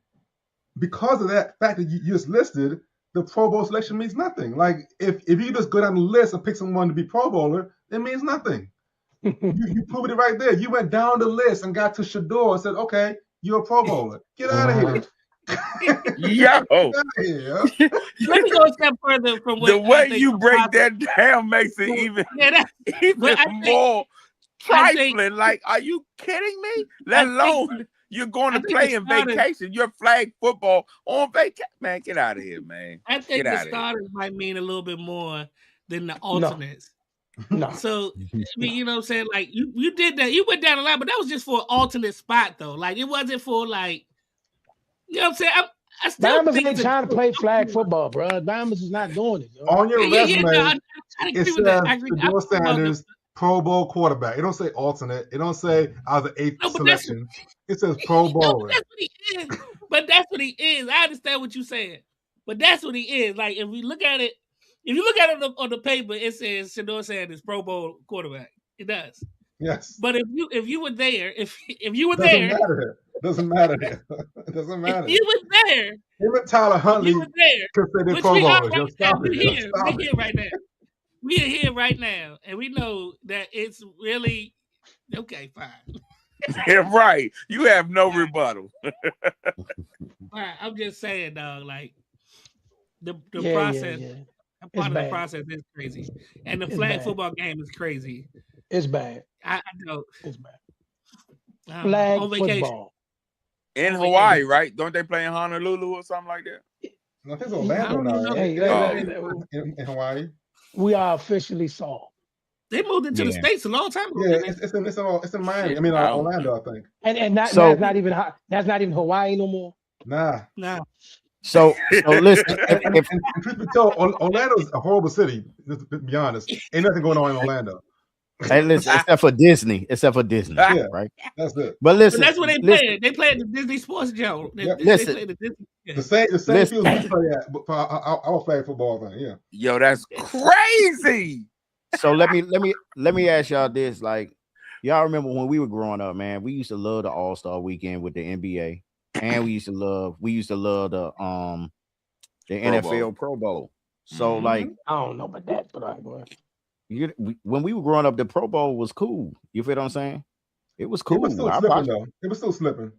because of that fact that you just listed, the Pro Bowl selection means nothing. Like if you just go down the list and pick someone to be Pro Bowler, it means nothing. you proved it right there. You went down the list and got to Shador and said, "Okay, you're a Pro Bowler. Get out of here." Yo, Let me go a step further from what the way you break that down makes it even more trifling. Like, are you kidding me? Let alone you're going to play in vacation. You're flag football on vacation. Man, get out of here, man. I think the starters might mean a little bit more than the alternates. No. So, I mean, you know what I'm saying? Like, you did that. You went down a lot, but that was just for an alternate spot, though. Like, it wasn't for, like, you know what I'm saying? I still Bama's think ain't trying to play flag football, bro. Bama's is not doing it. Yo. On your resume, I it says Shador Sanders, Pro Bowl quarterback. It don't say alternate. It don't say I was the 8th selection. It says Pro Bowler. That's what he is. But that's what he is. I understand what you're saying. But that's what he is. Like, if we look at it, if you look at it on the paper, it says Shador Sanders, Pro Bowl quarterback. It does. Yes. But if you were there, if you were Doesn't there, matter. Doesn't matter. It doesn't matter. If you was there, him and Tyler Huntley could say they're Pro Bowlers. We're here right now. We are here right now, and we know that it's really okay. Fine. Yeah, right. You have no rebuttal. Right. I'm just saying, dog. Like the process. Part of the process is crazy, and the flag football game is crazy. It's bad. I know it's bad. Flag on vacation. Football in Hawaii, right? Don't they play in Honolulu or something like that? No, I think it's Orlando now. In Hawaii, we are officially solved. They moved into the States a long time ago. Yeah, it's in Miami. I mean, Orlando, I think. And that's not even Hawaii no more. Nah. So listen. If truth be told, Orlando's a horrible city. To be honest, ain't nothing going on in Orlando. Hey, listen, except for Disney, yeah, right? That's it. But listen, that's what they play. They play at the Disney Sports Joe. Listen, the same field we play at for our flag football thing. Yeah. Yo, that's crazy. So let me ask y'all this: like, y'all remember when we were growing up, man? We used to love the All-Star Weekend with the NBA, and we used to love the NFL Pro Bowl. So like, I don't know about that, but when we were growing up, the Pro Bowl was cool. You feel what I'm saying? It was cool. It was still slipping, though. It was still slipping.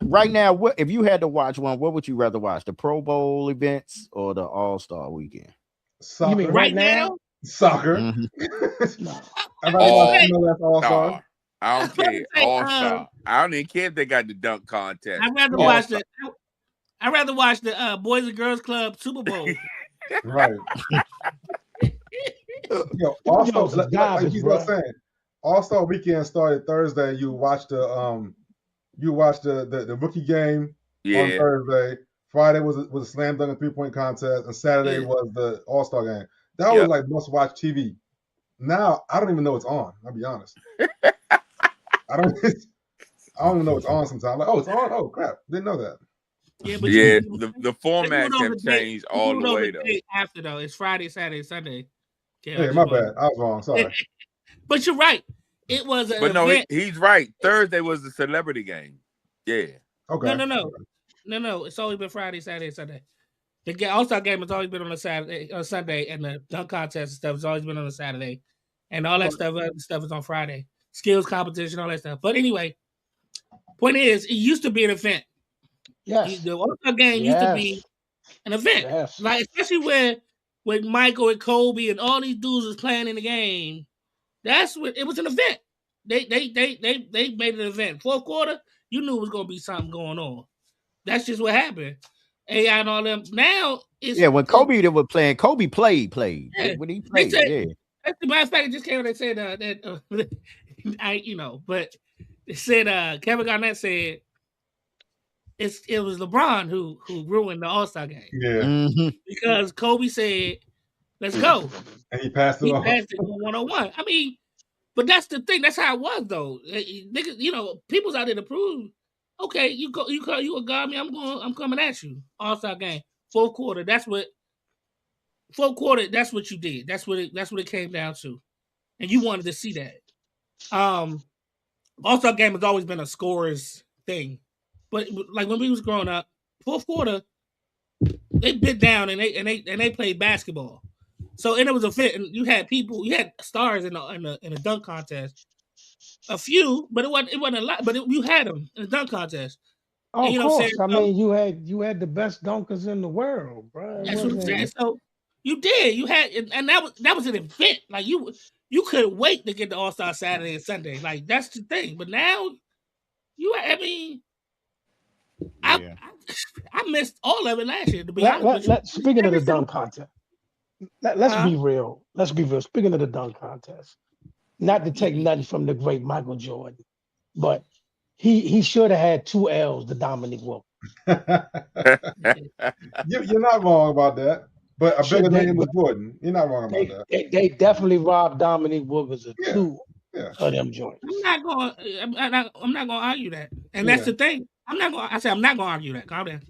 Right now, if you had to watch one, what would you rather watch? The Pro Bowl events or the All-Star Weekend? Soccer. You mean right now? Soccer. All-Star. I don't care. All-Star. I don't even care if they got the dunk contest. I'd rather watch the Boys and Girls Club Super Bowl. Right. Also, like he's not saying, All-Star Weekend started Thursday. You watch the rookie game on Thursday. Friday was a slam dunk and 3-point contest, and Saturday was the All-Star game. That was like must-watch TV. Now I don't even know it's on. I'll be honest. I don't even know it's on sometimes. Like, oh, it's on. Oh crap, didn't know that. Yeah, but the formats have changed all the way though. After though, it's Friday, Saturday, Sunday. Yeah, my bad. I was wrong. Sorry. But you're right. It was But no, he's right. Thursday was the celebrity game. Yeah. Okay. No. It's always been Friday, Saturday, Sunday. The All-Star game has always been on a Sunday, and the dunk contest and stuff has always been on a Saturday, and all that stuff is on Friday. Skills competition, all that stuff. But anyway, point is, it used to be an event. Yes. The All-Star game used to be an event. Yes. Like, especially when Michael and Kobe and all these dudes was playing in the game. That's what it was, an event. They made an event. Fourth quarter, you knew it was gonna be something going on. That's just what happened. AI and all them. Now it's when Kobe was playing, Kobe played. Yeah. When he played, They As a matter of fact, it just came out. They said that but they said Kevin Garnett said it was LeBron who ruined the All-Star game Yeah, Mhm. because Kobe said, "Let's go." and he passed it He off. passed it 1-on-1. I mean, but that's the thing. That's how it was, though. Niggas, people's out there to prove. Okay, you a guard me. I'm coming at you. All-Star game, fourth quarter. That's what you did. That's what it came down to, and you wanted to see that. All-Star game has always been a scorer's thing, but like when we was growing up, fourth quarter, they bit down and they played basketball. So and it was a fit, and you had stars in the dunk contest, a few, but it wasn't a lot, but you had them in the dunk contest. Oh, And of you know what I'm course. saying? I mean, you had the best dunkers in the world, bro. That's what I'm saying. So you did. You had, and that was an event. Like you couldn't wait to get the All-Star Saturday and Sunday. Like that's the thing. But now I mean, Yeah. I missed all of it last year. To be honest with you. Speaking of the dunk contest, let's be real. Let's be real. Speaking of the dunk contest, not to take nothing from the great Michael Jordan, but he should have had 2 L's to Dominique Wilkins. You're not wrong about that. But a bigger name was Jordan. You're not wrong about that. They definitely robbed Dominique Wilkins of 2 of them joints. I'm not gonna argue that, and that's the thing. I'm not gonna argue that. Calm down.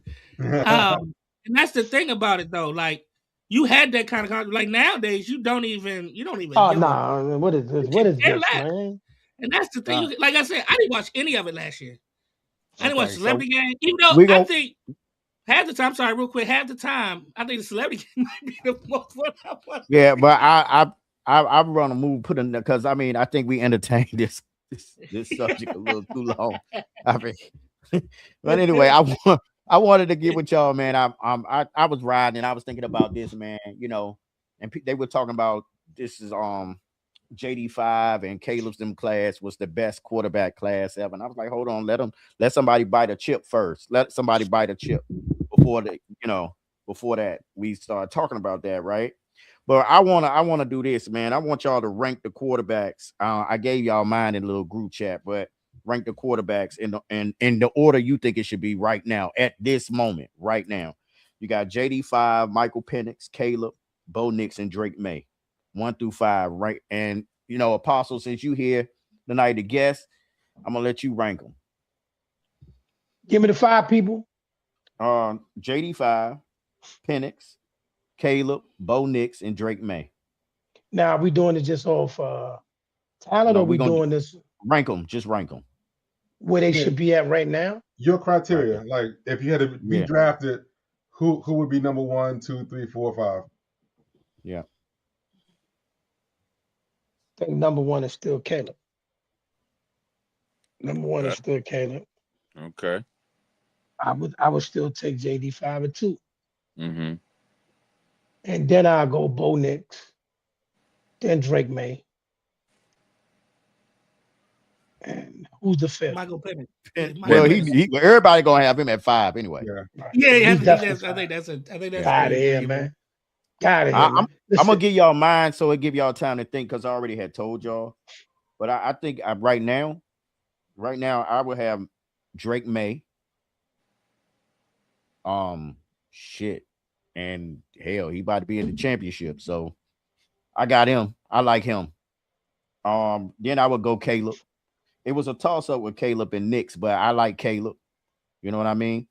And that's the thing about it, though. Like you had that kind of like nowadays, you don't even. Oh no! What is this? What is this, man? And that's the thing. Like I said, I didn't watch any of it last year. I didn't watch Celebrity Game, even though I think half the time. Sorry, real quick. Half the time, I think the Celebrity Game might be the most one I watch. Yeah, but I run a move, put in because I mean I think we entertained this subject a little too long. I mean, but anyway, I wanted to get with y'all, man. I was riding and I was thinking about this, man. And they were talking about this is JD5 and Caleb's them class was the best quarterback class ever. And I was like, hold on, let somebody bite a chip first. Let somebody bite a chip before that we start talking about that, right? But I wanna do this, man. I want y'all to rank the quarterbacks. I gave y'all mine in a little group chat, but rank the quarterbacks in the order you think it should be right now at this moment. Right now, you got JD5, Michael Penix, Caleb, Bo Nix, and Drake May. 1 through 5, right? And Apostle, since you here tonight to guess, I'm gonna let you rank them. Give me the 5 people. JD5, Penix, Caleb, Bo Nix, and Drake May. Now, are we doing it just off talent, or we doing this? Rank them, just rank them. Where they should be at right now? Your criteria, like if you had to be drafted, who would be number 1, 2, 3, 4, 5? Yeah. I think number 1 is still Caleb. Number 1 is still Caleb. Okay. I would still take JD5 at 2. Mm-hmm. And then I'll go Bo Nix, then Drake May. And who's the 5th? Michael Penix. Well, everybody gonna have him at 5 anyway. Yeah. I think that's out of here, man. Got it. I'm gonna give y'all mine so it give y'all time to think because I already had told y'all. But I think right now I would have Drake May. Shit. And hell, he about to be in the championship. So I got him. I like him. Then I would go Caleb. It was a toss-up with Caleb and Nix, but I like Caleb. You know what I mean?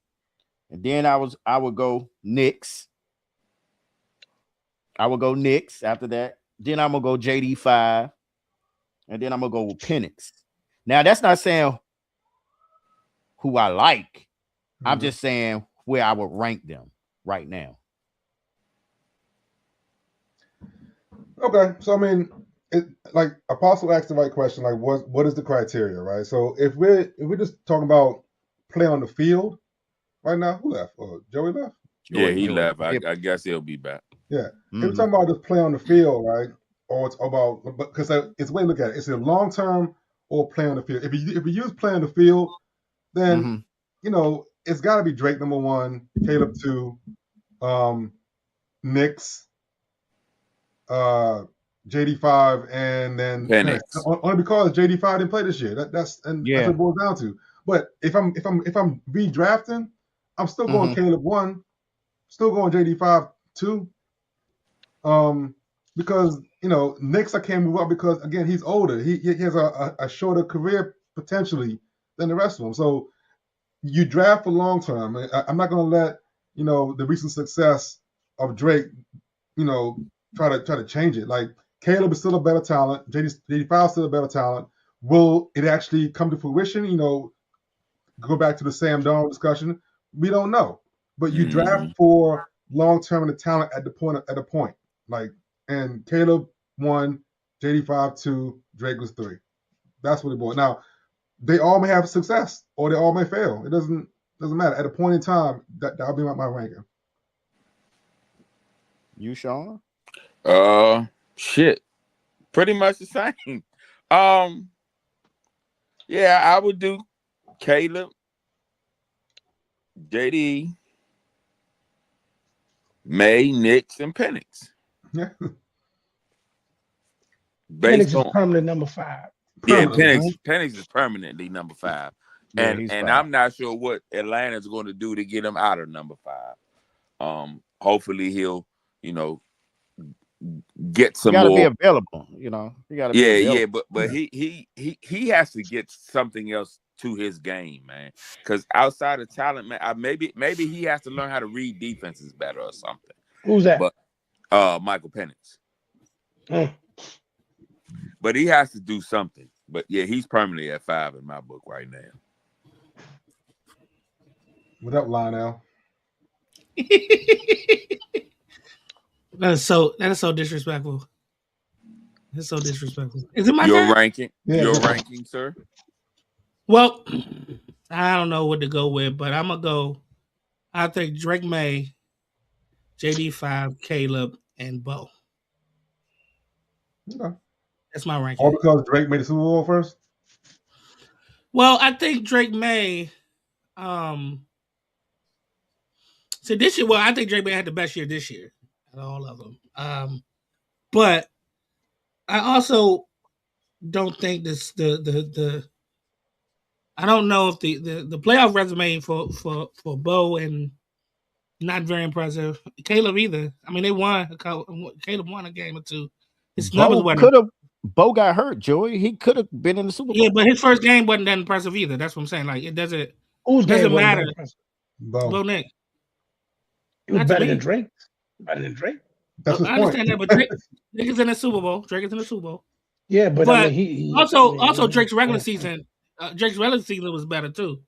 And then I would go Nix. I would go Nix after that. Then I'm gonna go JD5, and then I'm gonna go with Penix. Now that's not saying who I like. I'm just saying where I would rank them right now. Okay, so I mean, like Apostle asked the right question. Like, what is the criteria, right? So if we're just talking about play on the field right now, who left? Joey left. Yeah, he left. I guess he'll be back. Yeah, if we're talking about just play on the field, right? Or it's about because it's the way to look at it. It's a long term or play on the field. If you use play on the field, then it's got to be Drake number 1, Caleb 2, Nix, JD5 and then Penix. only because JD5 didn't play this year. That's what it boils down to. But if I'm redrafting, I'm still going Caleb 1, still going JD5 2. Because Nix I can't move up because again he's older. He has a shorter career potentially than the rest of them. So you draft for long term. I'm not going to let the recent success of Drake try to change it. Like Caleb is still a better talent. JD5 is still a better talent. Will it actually come to fruition? Go back to the Sam Darnold discussion. We don't know, but you draft for long term and the talent at a point. Like, and Caleb 1, JD5 2, Drake was 3. That's what it boils. Now, they all may have success or they all may fail. It doesn't matter. At a point in time, that'll be my ranking. You, Sean? Shit. Pretty much the same. Yeah, I would do Caleb, JD, May, Nix, and Penix. Yeah. Penix is permanent number 5. Yeah, Penix is permanently number 5. Yeah, and 5. I'm not sure what Atlanta's going to do to get him out of number 5. Hopefully he'll, get some more. You gotta be available, You gotta be available. But he has to get something else to his game, man. Because outside of talent, man, maybe he has to learn how to read defenses better or something. Who's that? But Michael Penix. But he has to do something. But yeah, he's permanently at 5 in my book right now. What up, Lionel? That is so disrespectful. That's so disrespectful. Is it my Your turn? ranking? Yeah. Your ranking, sir? Well, I don't know what to go with, but I'm gonna go. I think Drake May, JD5, Caleb, and Bo. Okay. That's my ranking. All because Drake made the Super Bowl first? Well, I think Drake May. So this year, I think Drake May had the best year this year out of all of them. But I also don't think this I don't know if the playoff resume for Bo and not very impressive. Caleb either. I mean, they won. Caleb won a game or two. His numbers weren't. Bo got hurt, Joey. He could have been in the Super Bowl. Yeah, but his first game wasn't that impressive either. That's what I'm saying. Like, it doesn't matter. Bo Nix. It was better than Drake. Better than Drake. That's his I point. understand that, but Drake is in the Super Bowl. Drake is in the Super Bowl. Yeah, but I mean, he also Drake's regular season. Drake's regular season was better too.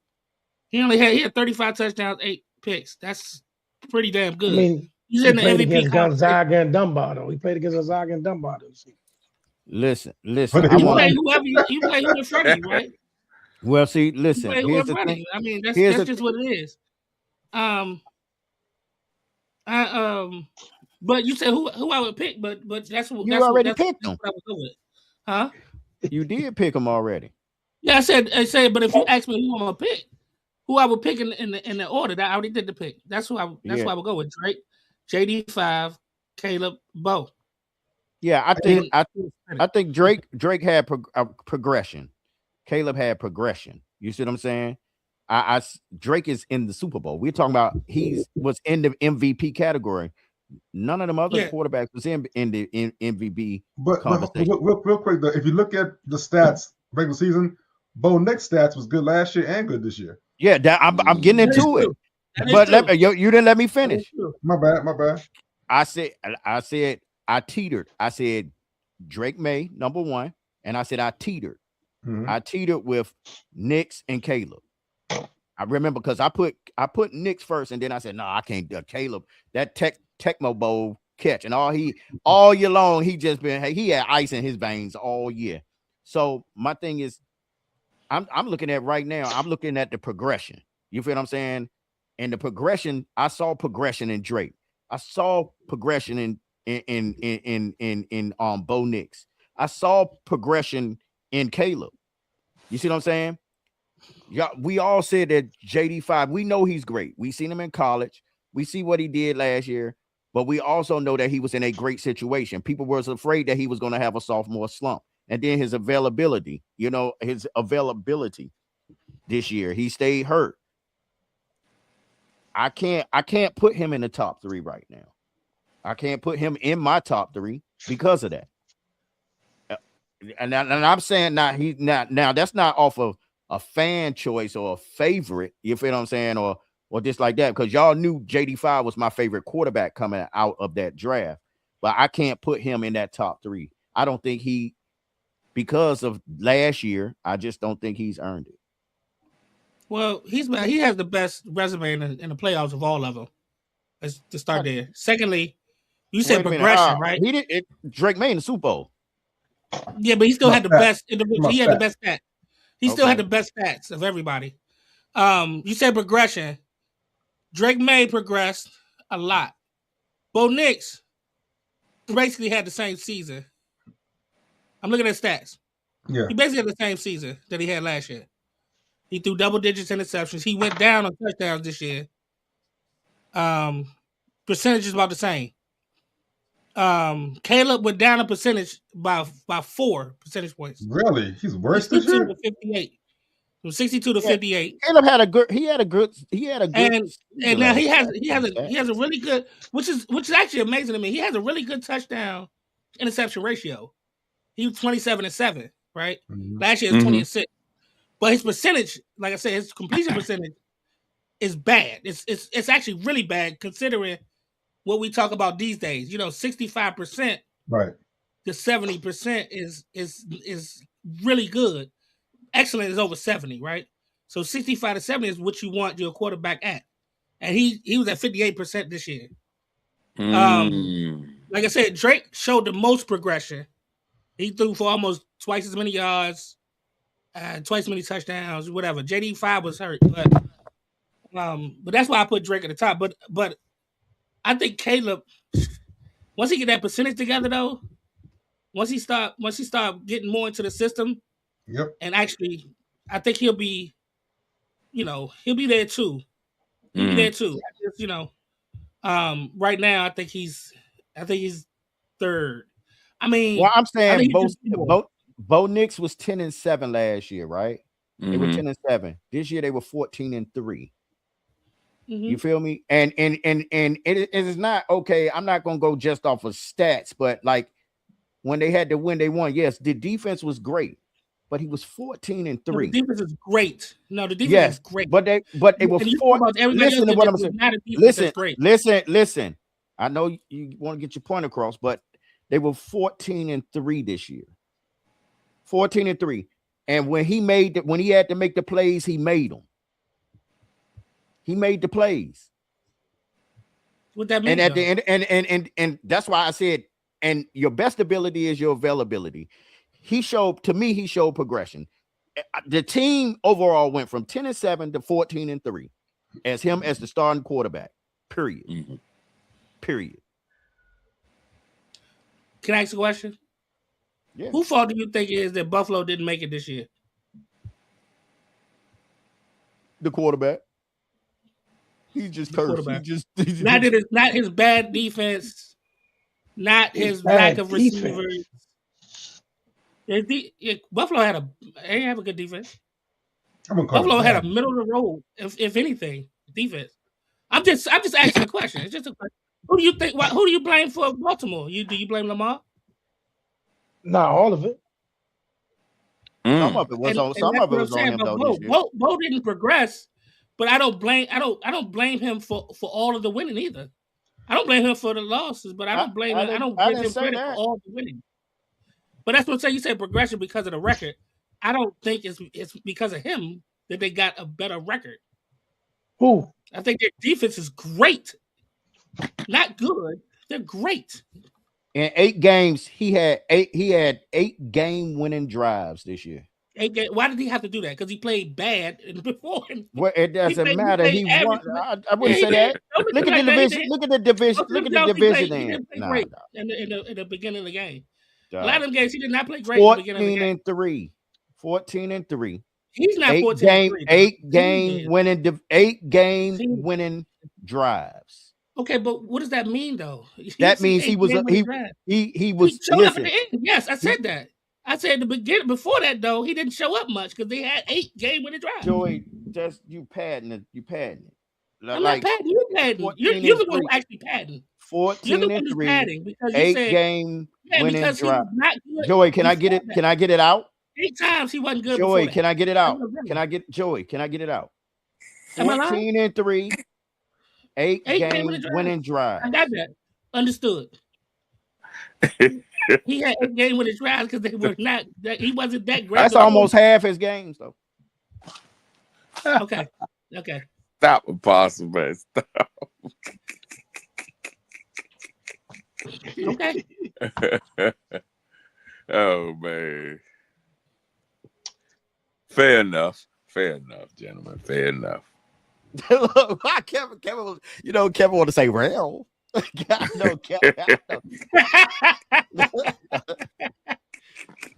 He had 35 touchdowns, 8 picks. That's pretty damn good. I mean, he's in the played MVP against Gonzaga and Dunbar, though. He played against Gonzaga and Dunbar. Listen. You play whoever you play who in front of you, right? Well, see, listen. Here's the thing. I mean, that's just what it is. But you said who I would pick, but that's what you already picked him. What I would go with. Huh? You did pick him already. Yeah, I said, but if you ask me who I'm gonna pick, who I would pick in the order that I already did the pick. That's who I would go with. Drake, JD5, Caleb, Bo. Yeah, I think Drake had progression. Caleb had progression. You see what I'm saying? Drake is in the Super Bowl. We're talking about he was in the MVP category. None of them other quarterbacks was in the MVP. But real quick though, if you look at the stats regular season, Bo Nix stats was good last year and good this year. Yeah, I'm getting into it. But you didn't let me finish. My bad. I said I teetered. I said Drake May number 1, and I said I teetered. Mm-hmm. I teetered with Nix and Caleb. I remember because I put Nix first, and then I said no, I can't do Caleb. That Tecmo Bowl catch, and all year long he had ice in his veins all year. So my thing is, I'm looking at right now. I'm looking at the progression. You feel what I'm saying? And the progression, I saw progression in Drake. I saw progression in Bo Nix. I saw progression in Caleb. You see what I'm saying? Yeah, we all said that JD5. We know he's great. We seen him in college. We see what he did last year. But we also know that he was in a great situation. People were afraid that he was going to have a sophomore slump. And then his availability this year, he stayed hurt. I can't put him in the top 3 right now. I can't put him in my top 3 because of that. And I'm saying now that's not off of a fan choice or a favorite, you feel what I'm saying, or just like that, because y'all knew JD5 was my favorite quarterback coming out of that draft, but I can't put him in that top 3. I don't think because of last year, I just don't think he's earned it. Well, he has the best resume in the playoffs of all of them. Let's to start there. Secondly, you said progression, right? He did. Drake made in the Super Bowl. Yeah, but he still had the best. He had the best stats. He still had the best stats of everybody. You said progression. Drake May progressed a lot. Bo Nix basically had the same season. I'm looking at stats. Yeah. He basically had the same season that he had last year. He threw double digits interceptions. He went down on touchdowns this year. Percentage is about the same. Caleb went down a percentage by 4 percentage points. Really? He's worse this year? 62 to 58. From 62 to 58. Caleb had a good and now he has a really good, which is actually amazing to me. He has a really good touchdown interception ratio. He was 27-7, right? Mm-hmm. Last year was 20-6. But his percentage, like I said, his completion percentage is bad. It's actually really bad considering what we talk about these days. 65% right to 70% is really good. Excellent is over 70, right? So 65 to 70 is what you want your quarterback at. And he was at 58% this year. Like I said, Drake showed the most progression. He threw for almost twice as many yards, twice as many touchdowns, whatever. JD5 was hurt, but that's why I put Drake at the top. But I think Caleb, once he get that percentage together, though, once he start getting more into the system, yep, and actually, I think he'll be there too. He'll be there too. Right now, I think he's third. I mean, well, I'm saying Bo Nix was 10-7 last year, right? They were 10-7. This year they were 14-3. You feel me? And it is not okay. I'm not gonna go just off of stats, but like when they had to win, they won. Yes, the defense was great, but he was 14-3. No, the defense is great. No, the defense is great. But they were listen to what I'm saying. Listen. I know you want to get your point across, but they were 14-3 this year. 14-3. And when he had to make the plays, he made them. He made the plays. What that mean? And at the end, and that's why I said, and your best ability is your availability. He showed progression. The team overall went from 10-7 to 14-3 as him as the starting quarterback. Period. Period. Can I ask a question? Yeah. Whose fault do you think it is that Buffalo didn't make it this year? The quarterback. He's just cursed. Not his bad defense, not his lack of receivers. Buffalo they have a good defense. Buffalo had a middle of the road, if anything, defense. I'm just asking a question. It's just a question. Who do you think? Who do you blame for Baltimore? Do you blame Lamar? Not all of it. Some of it was on him though. Bo didn't progress, but I don't blame him for all of the winning either. I don't blame him for the losses, but I don't blame him. I don't give him credit for all the winning. But that's what I'm saying. You said progression because of the record. I don't think it's because of him that they got a better record. Who? I think their defense is great. Not good. They're great. In 8 games, he had 8 game-winning drives this year. Why did he have to do that? Because he played bad before. Well, it doesn't matter. He won. I wouldn't say that. Look at the division. Look at the division. Look at the division. He didn't play great in the beginning of the game. A lot of them games he did not play great. 14-3. 14-3. He's not 14-3. 8 game winning drives. Okay, but what does that mean though? That means he was He he was showed up at listen. the end. Yes, I said that. I said at the beginning. Before that though, he didn't show up much because they had 8 game-winning drives. Joey, just you padding it. You padding it. I'm not padding. You're padding. 14 You're the and one who 3. actually padding. 14 You're the one and who's 3. padding because you 8 said game winning because he drive. was not good. Joey, can I get it? before Can I get it out? that. 8 times he wasn't good. Joey, before can that. I get it out? I'm not Can I get Joey? Can I get it out? Am I lying? 14 and 3. 8 game winning drive. I got that. Understood. He had 8 game winning drives because they were not. He wasn't that great. That's before. almost half his games, though. Okay. Okay. Stop, Apostle, man. Stop. Okay. Oh man. Fair enough. Fair enough, gentlemen. Fair enough. Look, why Kevin was, Kevin want to say real. No, Kevin.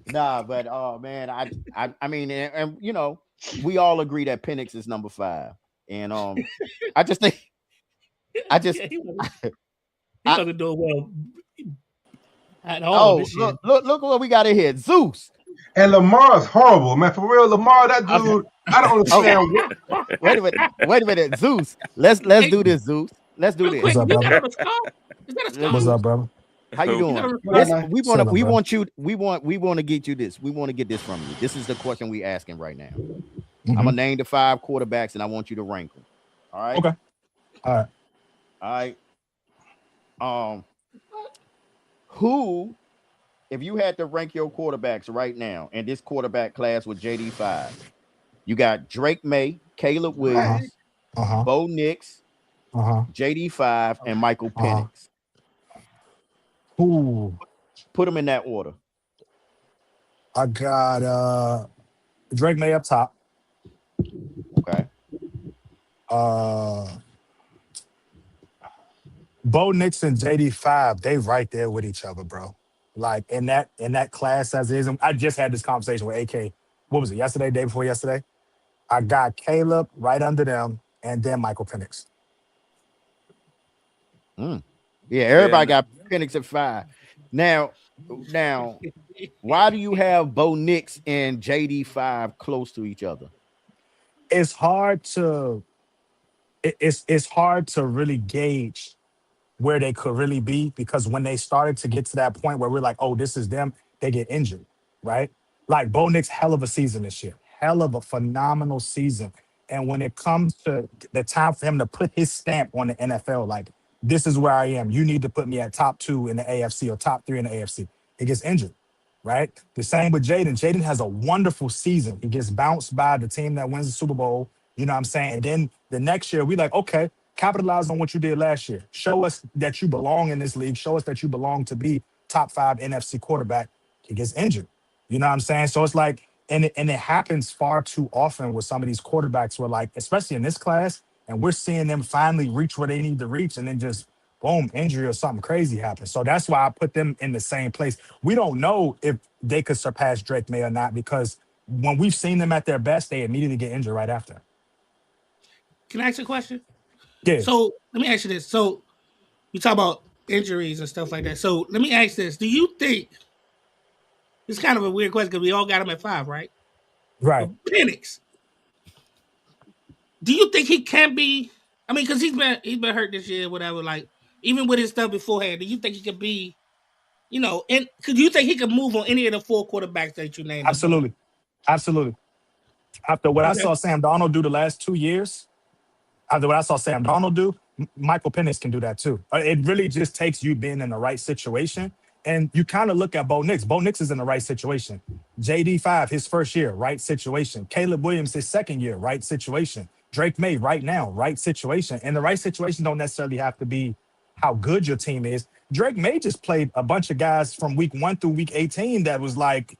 Nah, but man, I mean, and we all agree that Penix is number 5, and I just think, he wasn't doing well at all. This year. Look what we got in here, Zeus. And Lamar's horrible, man. For real, Lamar, that dude, I don't understand. Wait a minute, Zeus. Let's do this, Zeus. Let's do this. What's up, brother? Is that a scar? What's up, brotro? How you doing? We want to get you this. We want to get this from you. This is the question we asking right now. I'm gonna name the 5 quarterbacks, and I want you to rank them. All right. Okay. All right. Who, if you had to rank your quarterbacks right now in this quarterback class with JD5, you got Drake May, Caleb Williams, Bo Nix, JD5, and Michael Penix. Ooh. Put them in that order. I got Drake May up top. Okay. Bo Nix and JD5, they right there with each other, bro. Like in that class as is. And I just had this conversation with AK. What was it? Yesterday, day before yesterday? I got Caleb right under them, and then Michael Penix. Yeah, everybody got Penix at 5. Now, why do you have Bo Nix and JD5 close to each other? It's hard to really gauge where they could really be, because when they started to get to that point where we're like, oh, this is them, they get injured, right? Like Bo Nix, hell of a season this year, hell of a phenomenal season. And when it comes to the time for him to put his stamp on the NFL, like, this is where I am. You need to put me at top 2 in the AFC or top 3 in the AFC. He gets injured, right? The same with Jaden. Jaden has a wonderful season. He gets bounced by the team that wins the Super Bowl. You know what I'm saying? And then the next year, we like, okay, capitalize on what you did last year. Show us that you belong in this league. Show us that you belong to be top 5 NFC quarterback. He gets injured. You know what I'm saying? So it's like, and it happens far too often with some of these quarterbacks where, like, especially in this class, and we're seeing them finally reach where they need to reach, and then just boom, injury or something crazy happens. So that's why I put them in the same place. We don't know if they could surpass Drake May or not, because when we've seen them at their best, they immediately get injured right after. Can I ask you a question? Yeah. So let me ask you this. So you talk about injuries and stuff like that. So let me ask this. Do you think, it's kind of a weird question because we all got him at 5, right? Right. Penix. Do you think he can be? I mean, because he's been hurt this year, whatever. Like, even with his stuff beforehand, do you think he could be, and could you think he could move on any of the 4 quarterbacks that you named? Absolutely. Absolutely. After what I saw Sam Darnold do the last 2 years, Michael Penix can do that too. It really just takes you being in the right situation. And you kind of look at Bo Nix. Bo Nix is in the right situation. JD5, his first year, right situation. Caleb Williams, his second year, right situation. Drake May, right now, right situation. And the right situation don't necessarily have to be how good your team is. Drake May just played a bunch of guys from week 1 through week 18 that was like,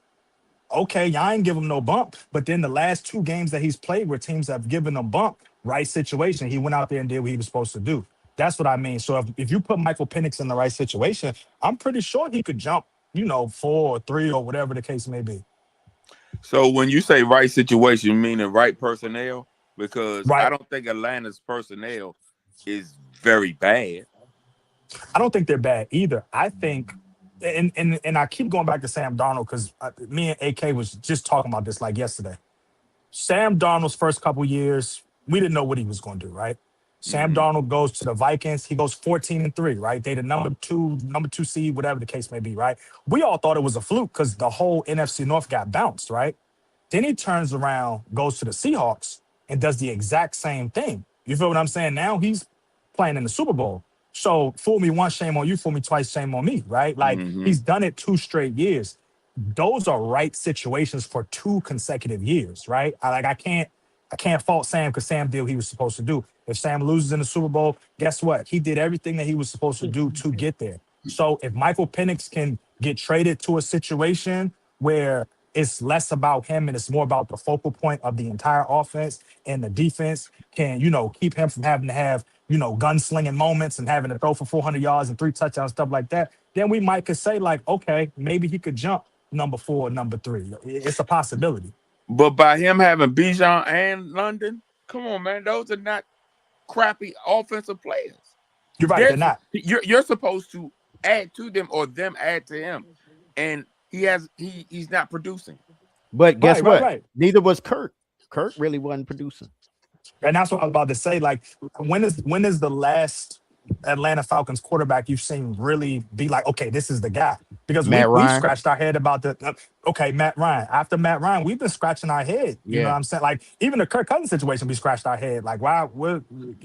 okay, y'all ain't give him no bump. But then the last 2 games that he's played where teams have given him bump, right situation, he went out there and did what he was supposed to do. That's what I mean. So if you put Michael Penix in the right situation, I'm pretty sure he could jump, 4 or 3 or whatever the case may be. So when you say right situation, you mean the right personnel? Because Right. I don't think Atlanta's personnel is very bad. I don't think they're bad either. I think, and I keep going back to Sam Darnold because me and AK was just talking about this like yesterday. Sam Darnold's first couple years, we didn't know what he was going to do, right? Sam Mhm. Darnold goes to the Vikings. He goes 14-3, right? They the number two seed, whatever the case may be, right? We all thought it was a fluke because the whole NFC North got bounced, right? Then he turns around, goes to the Seahawks, and does the exact same thing. You feel what I'm saying? Now he's playing in the Super Bowl. So fool me once, shame on you. Fool me twice, shame on me, right? Like Mhm. he's done it 2 straight years. Those are right situations for 2 consecutive years, right? I can't fault Sam because Sam did what he was supposed to do. If Sam loses in the Super Bowl, guess what? He did everything that he was supposed to do to get there. So if Michael Penix can get traded to a situation where it's less about him and it's more about the focal point of the entire offense and the defense can, keep him from having to have, gunslinging moments and having to throw for 400 yards and 3 touchdowns, stuff like that, then we might could say like, okay, maybe he could jump number 4 or number 3. It's a possibility. But by him having Bijan and London, come on, man, those are not crappy offensive players. You're right, they're not. You're supposed to add to them or them add to him, and he's not producing. But guess Right, what? right. Neither was Kirk. Kirk really wasn't producing. And that's what I was about to say. Like, when is the last Atlanta Falcons quarterback you've seen really be like, okay, this is the guy? Because we Matt Ryan. scratched our head about Matt Ryan. After Matt Ryan, we've been scratching our head. You know Yeah. what I'm saying? Like, even the Kirk Cousins situation, we scratched our head. Like, why?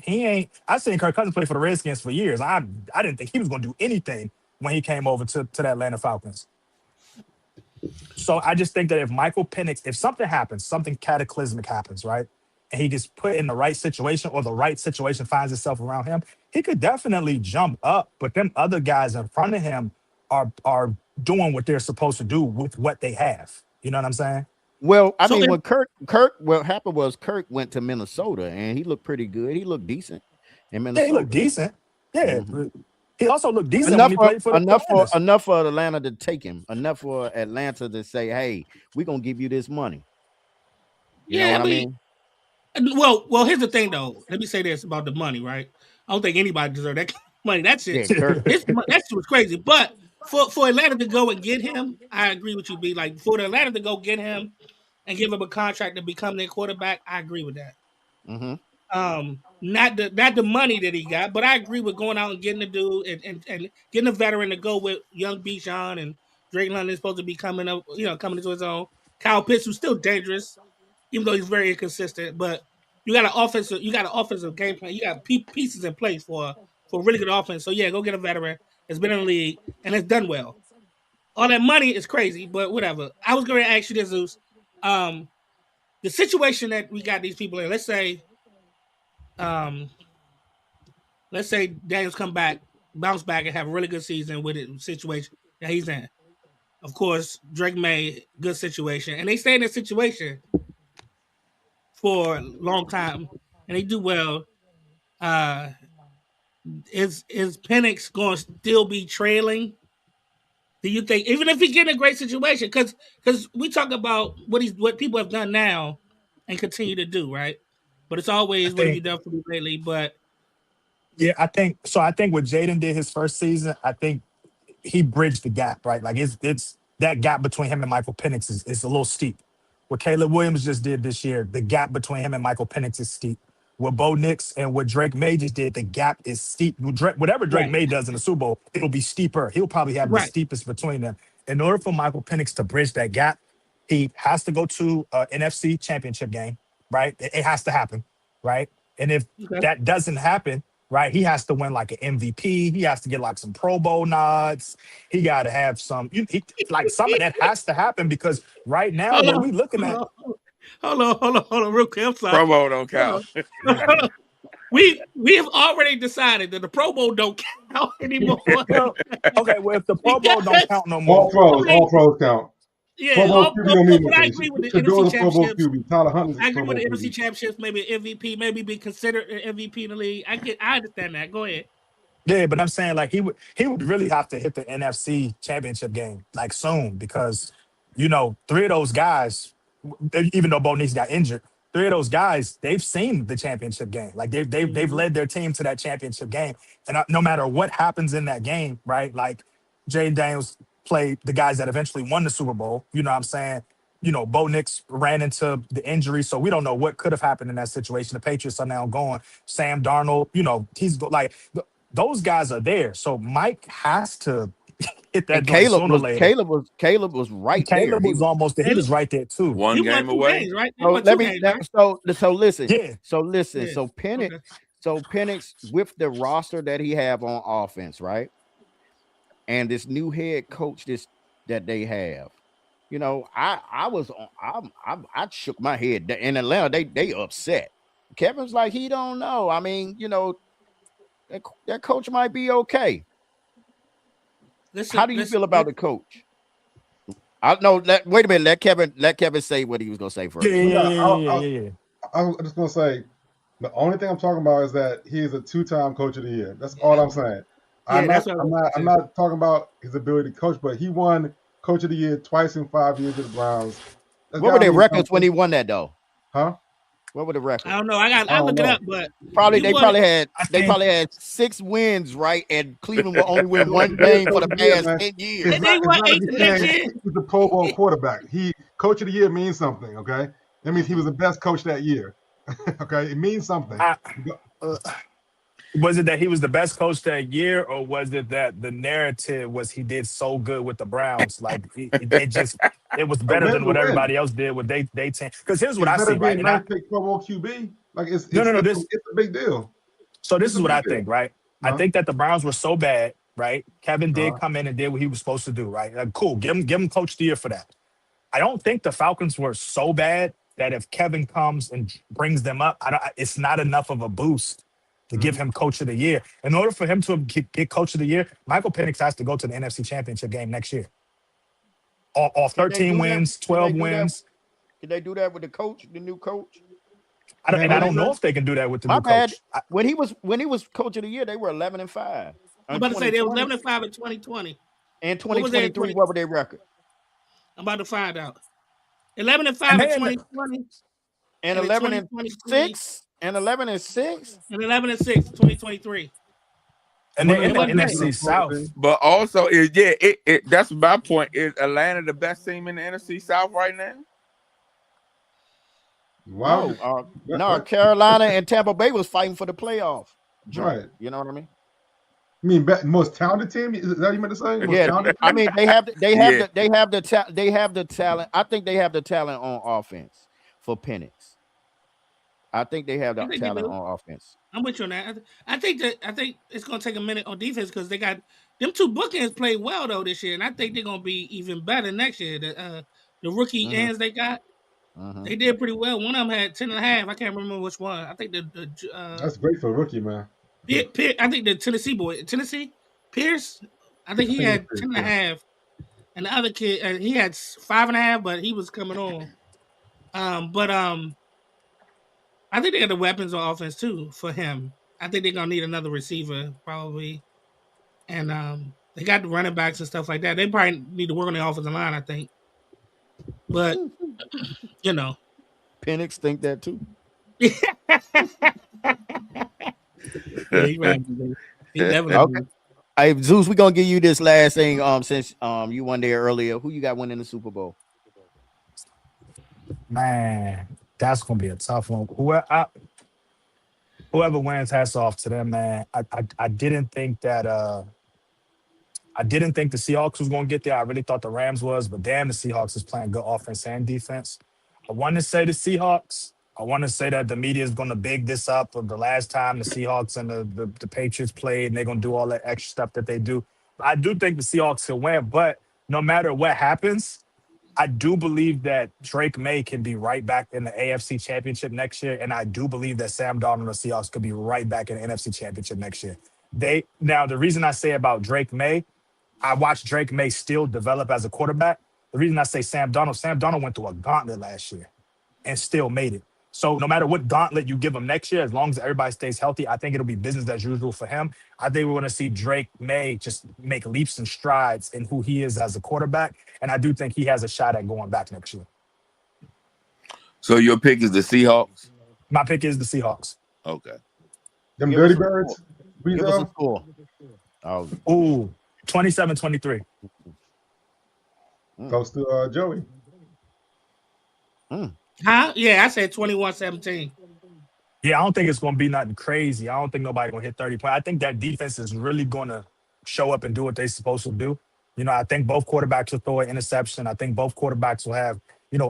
He ain't. I seen Kirk Cousins play for the Redskins for years. I didn't think he was going to do anything when he came over to the Atlanta Falcons. So I just think that if Michael Penix, if something happens, something cataclysmic happens, right? And he gets put in the right situation or the right situation finds itself around him, he could definitely jump up. But them other guys in front of him are doing what they're supposed to do with what they have. You know what I'm saying? Well, I So mean, then- when what happened was Kirk went to Minnesota and he looked pretty good. He looked decent in Yeah, Minnesota. he looked decent. Yeah. Mhm. He also looked decent Enough when he played for the Commanders. enough for Atlanta to take him. Enough for Atlanta to say, "Hey, we're gonna give you this money." You know what I mean? Well, here's the thing though. Let me say this about the money, right? I don't think anybody deserves that money. That's it. Yeah, Kirk. That shit was crazy. But for Atlanta to go and get him, I agree with you, B. Like for the Atlanta to go get him and give him a contract to become their quarterback, I agree with that. Mm-hmm. Not the money that he got, but I agree with going out and getting the dude and getting a veteran to go with young Bijan and Drake London is supposed to be coming up, coming into his own. Kyle Pitts, who's still dangerous, even though he's very inconsistent. But you got an offensive game plan. You got pieces in place for a really good offense. So yeah, go get a veteran that's been in the league and has done well. All that money is crazy, but whatever. I was going to ask you this, Zeus. The situation that we got these people in. Let's say Daniels come back, bounce back, and have a really good season with the situation that he's in. Of course, Drake May, good situation, and they stay in this situation for a long time, and they do well. Is Penix going to still be trailing? Do you think, even if he get in a great situation, because we talk about what people have done now and continue to do, right? But it's always what have you done for me lately? But Yeah, I think so. I think what Jaden did his first season, I think he bridged the gap, right? Like it's that gap between him and Michael Penix is a little steep. What Caleb Williams just did this year, the gap between him and Michael Penix is steep. What Bo Nix and what Drake May just did, the gap is steep. Whatever Drake Right. May does in the Super Bowl, it'll be steeper. He'll probably have the Right. steepest between them. In order for Michael Penix to bridge that gap, he has to go to an NFC championship game, right? It has to happen, right? And if Okay. that doesn't happen, right, he has to win like an MVP. He has to get like some Pro Bowl nods. He got to have some, like some of that has to happen because right now, Hold what on. we looking at, Hold on, real quick. I'm sorry. Pro Bowl don't count. We have already decided that the Pro Bowl don't count anymore. well, okay, well, if the Pro Bowl don't count no All more, pros count. Yeah, Pro Bowl QB don't mean but I anything. agree with the Should do NFC it a Pro Bowl championships. QB. Tyler Huntley is I a agree Pro with the Bowl NFC QB. championships, maybe an MVP, maybe be considered an MVP in the league. I understand that. Go ahead. yeah, but I'm saying like he would really have to hit the NFC championship game like soon because 3 of those guys, even though Bo Nix got injured, three of those guys, they've seen the championship game. Like they've led their team to that championship game. And no matter what happens in that game, right? Like Jay Daniels played the guys that eventually won the Super Bowl. You know what I'm saying? You know, Bo Nix ran into the injury, so we don't know what could have happened in that situation. The Patriots are now going. Sam Darnold, you know, those guys are there. So Mike has to hit that And joint Caleb sooner or was later. Caleb was right there. Caleb was almost there. He was right there too. One He game won 2 away. games, right? He So won 2 let me games, let- right? so listen. Yeah. So listen. Yeah. So Penix Okay. so Penix with the roster that he have on offense, right? And this new head coach that they have. You know, I shook my head. In Atlanta, they upset. Kevin's like, he don't know. I mean, you know, that coach might be okay. Listen, How do you listen, feel about the coach? I know. Wait a minute. Let Kevin say what he was gonna say first. Yeah. I'm just gonna say the only thing I'm talking about is that he is a 2-time coach of the year. That's all I'm saying. Yeah, that's what I'm not talking about his ability to coach, but he won coach of the year twice in 5 years with the Browns. That's What were gotta their mean records when something. he won that though? Huh? What were the records? I don't know. I don't look it know. up, but Probably he they won probably it. had 6 wins, right? And Cleveland will only win one game for the past 10 years. And they won 8 the next year. He's the Pro Bowl quarterback. He coach of the year means something, okay? That means he was the best coach that year. Okay, it means something. Was it that he was the best coach that year, or was it that the narrative was he did so good with the Browns? Like it was better than what everybody else did with they team. Because here's what I see, right? Nice pick Pro Bowl QB. Like it's No. it's a big deal. So this is what I think, right? I think that the Browns were so bad, right? Kevin did come in and did what he was supposed to do, right? Like, cool, give him coach of the year for that. I don't think the Falcons were so bad that if Kevin comes and brings them up, it's not enough of a boost to give him coach of the year. In order for him to get coach of the year, Michael Penix has to go to the NFC Championship game next year. All 13 wins, 12 wins. Can they do that with the new coach? I don't know if they can do that with the new bad. coach. When he was coach of the year, they were 11-5. I'm about to say they were 11-5 in 2020. And 2023, what were their record? I'm about to find out. 11-5 in 2020. And 11-6. And 11-6. And 11-6 in 2023. And they're in the NFC South. But also, that's my point. Is Atlanta the best team in the NFC South right now? Wow. No, Carolina and Tampa Bay was fighting for the playoff. Right. You know what I mean? You mean most talented team? Is that what you meant to say? Yeah. I mean, they have the talent. I think they have the talent on offense for Penix. I think they have the talent on offense. I'm with you on that. I think it's gonna take a minute on defense because they got them 2 bookends played well though this year, and I think they're gonna be even better next year. The rookie ends they got, they did pretty well. One of them had 10.5. I can't remember which one. I think that's great for a rookie, man. I think the Tennessee boy, Pierce. I think he had 10.5, and the other kid he had 5.5, but he was coming on. I think they got the weapons on offense too for him. I think they're gonna need another receiver probably, and they got the running backs and stuff like that. They probably need to work on the offensive line, I think. But you know, Penix think that too. Yeah, he never okay. Hey, Zeus, we're gonna give you this last thing. Since you won there earlier, who you got winning the Super Bowl? Man, that's gonna be a tough one. Whoever wins, hats off to them, man. I didn't think that the Seahawks was gonna get there. I really thought the Rams was, but damn, the Seahawks is playing good offense and defense. I want to say the Seahawks. I want to say that the media is going to big this up of the last time the Seahawks and the Patriots played, and they're going to do all that extra stuff that they do. I do think the Seahawks will win, but no matter what happens, I do believe that Drake May can be right back in the AFC Championship next year, and I do believe that Sam Darnold and the Seahawks could be right back in the NFC Championship next year. Now, the reason I say about Drake May, I watched Drake May still develop as a quarterback. The reason I say Sam Darnold went through a gauntlet last year and still made it. So no matter what gauntlet you give him next year, as long as everybody stays healthy, I think it'll be business as usual for him. I think we're going to see Drake May just make leaps and strides in who he is as a quarterback. And I do think he has a shot at going back next year. So your pick is the Seahawks? My pick is the Seahawks. Okay. Them Give us Dirty a Birds. Give us a Weezo. score. Oh, Ooh, 27-23. Goes to Joey. Huh? Yeah, I said 21-17. Yeah, I don't think it's going to be nothing crazy. I don't think nobody going to hit 30 points. I think that defense is really going to show up and do what they're supposed to do. You know, I think both quarterbacks will throw an interception. I think both quarterbacks will have,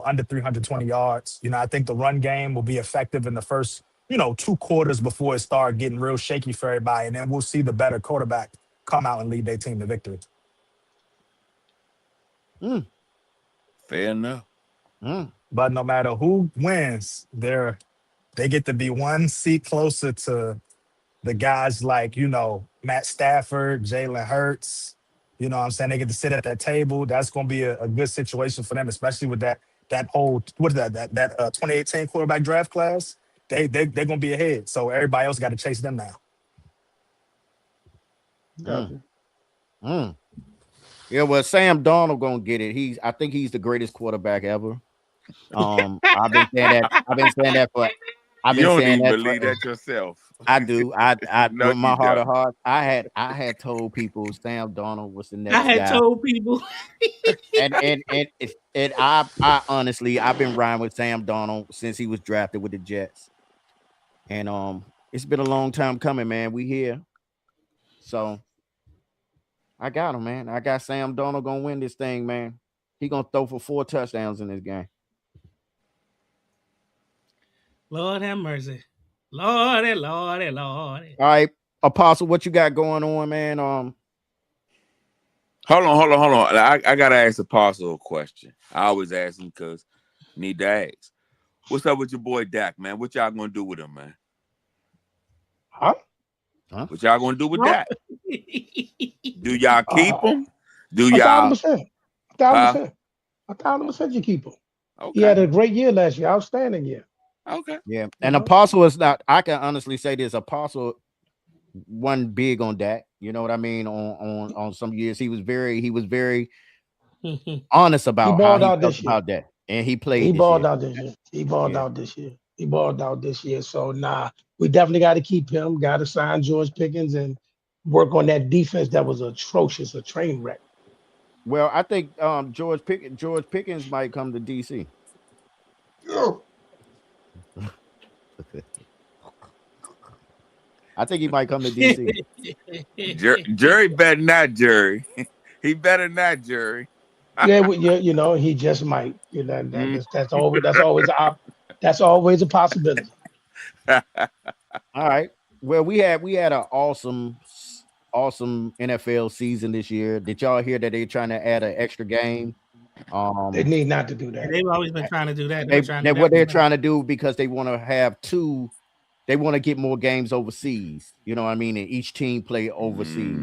under 320 yards. I think the run game will be effective in the first, 2 quarters before it starts getting real shaky for everybody. And then we'll see the better quarterback come out and lead their team to victory. Fair enough. But no matter who wins, they get to be one seat closer to the guys like, Matt Stafford, Jalen Hurts. You know what I'm saying? They get to sit at that table. That's going to be a good situation for them, especially with that whole, what is that 2018 quarterback draft class. They're going to be ahead. So everybody else got to chase them now. Gotcha. Yeah, well, Sam Darnold gonna get it. I think he's the greatest quarterback ever. I've been saying that for. You don't even believe that yourself. I do. I No, with my you heart don't. of hearts, I had told people Sam Darnold was the next I had guy. told people. and I honestly, I've been riding with Sam Darnold since he was drafted with the Jets, and it's been a long time coming, man. We here, so I got him, man. I got Sam Darnold gonna win this thing, man. He gonna throw for 4 touchdowns in this game. Lord have mercy. Lordy, Lordy, Lordy. All right, Apostle, what you got going on, man? Hold on. I gotta ask Apostle a question. I always ask him because need to ask. What's up with your boy Dak, man? What y'all gonna do with him, man? Huh? What y'all gonna do with Dak? Do y'all keep him? Do 1,000%. y'all? 1,000% you keep him. Okay. He had a great year last year, outstanding year. Okay. Yeah, and Apostle is not. I can honestly say this: Apostle wasn't big on Dak. You know what I mean? On some years, he was very honest about how he felt about that, and he played. He balled out this year. He balled out this year. So we definitely got to keep him. Got to sign George Pickens and work on that defense that was atrocious, a train wreck. Well, I think George Pickens might come to DC. I think he might come to DC. Jerry better not, Jerry. He better not, Jerry. Yeah, he just might. That's always a possibility. All right. Well, we had an awesome NFL season this year. Did y'all hear that they're trying to add an extra game? They need not to do that. They've always been trying to do that. They're trying to do because they want to have 2. They want to get more games overseas. You know what I mean? And each team play overseas.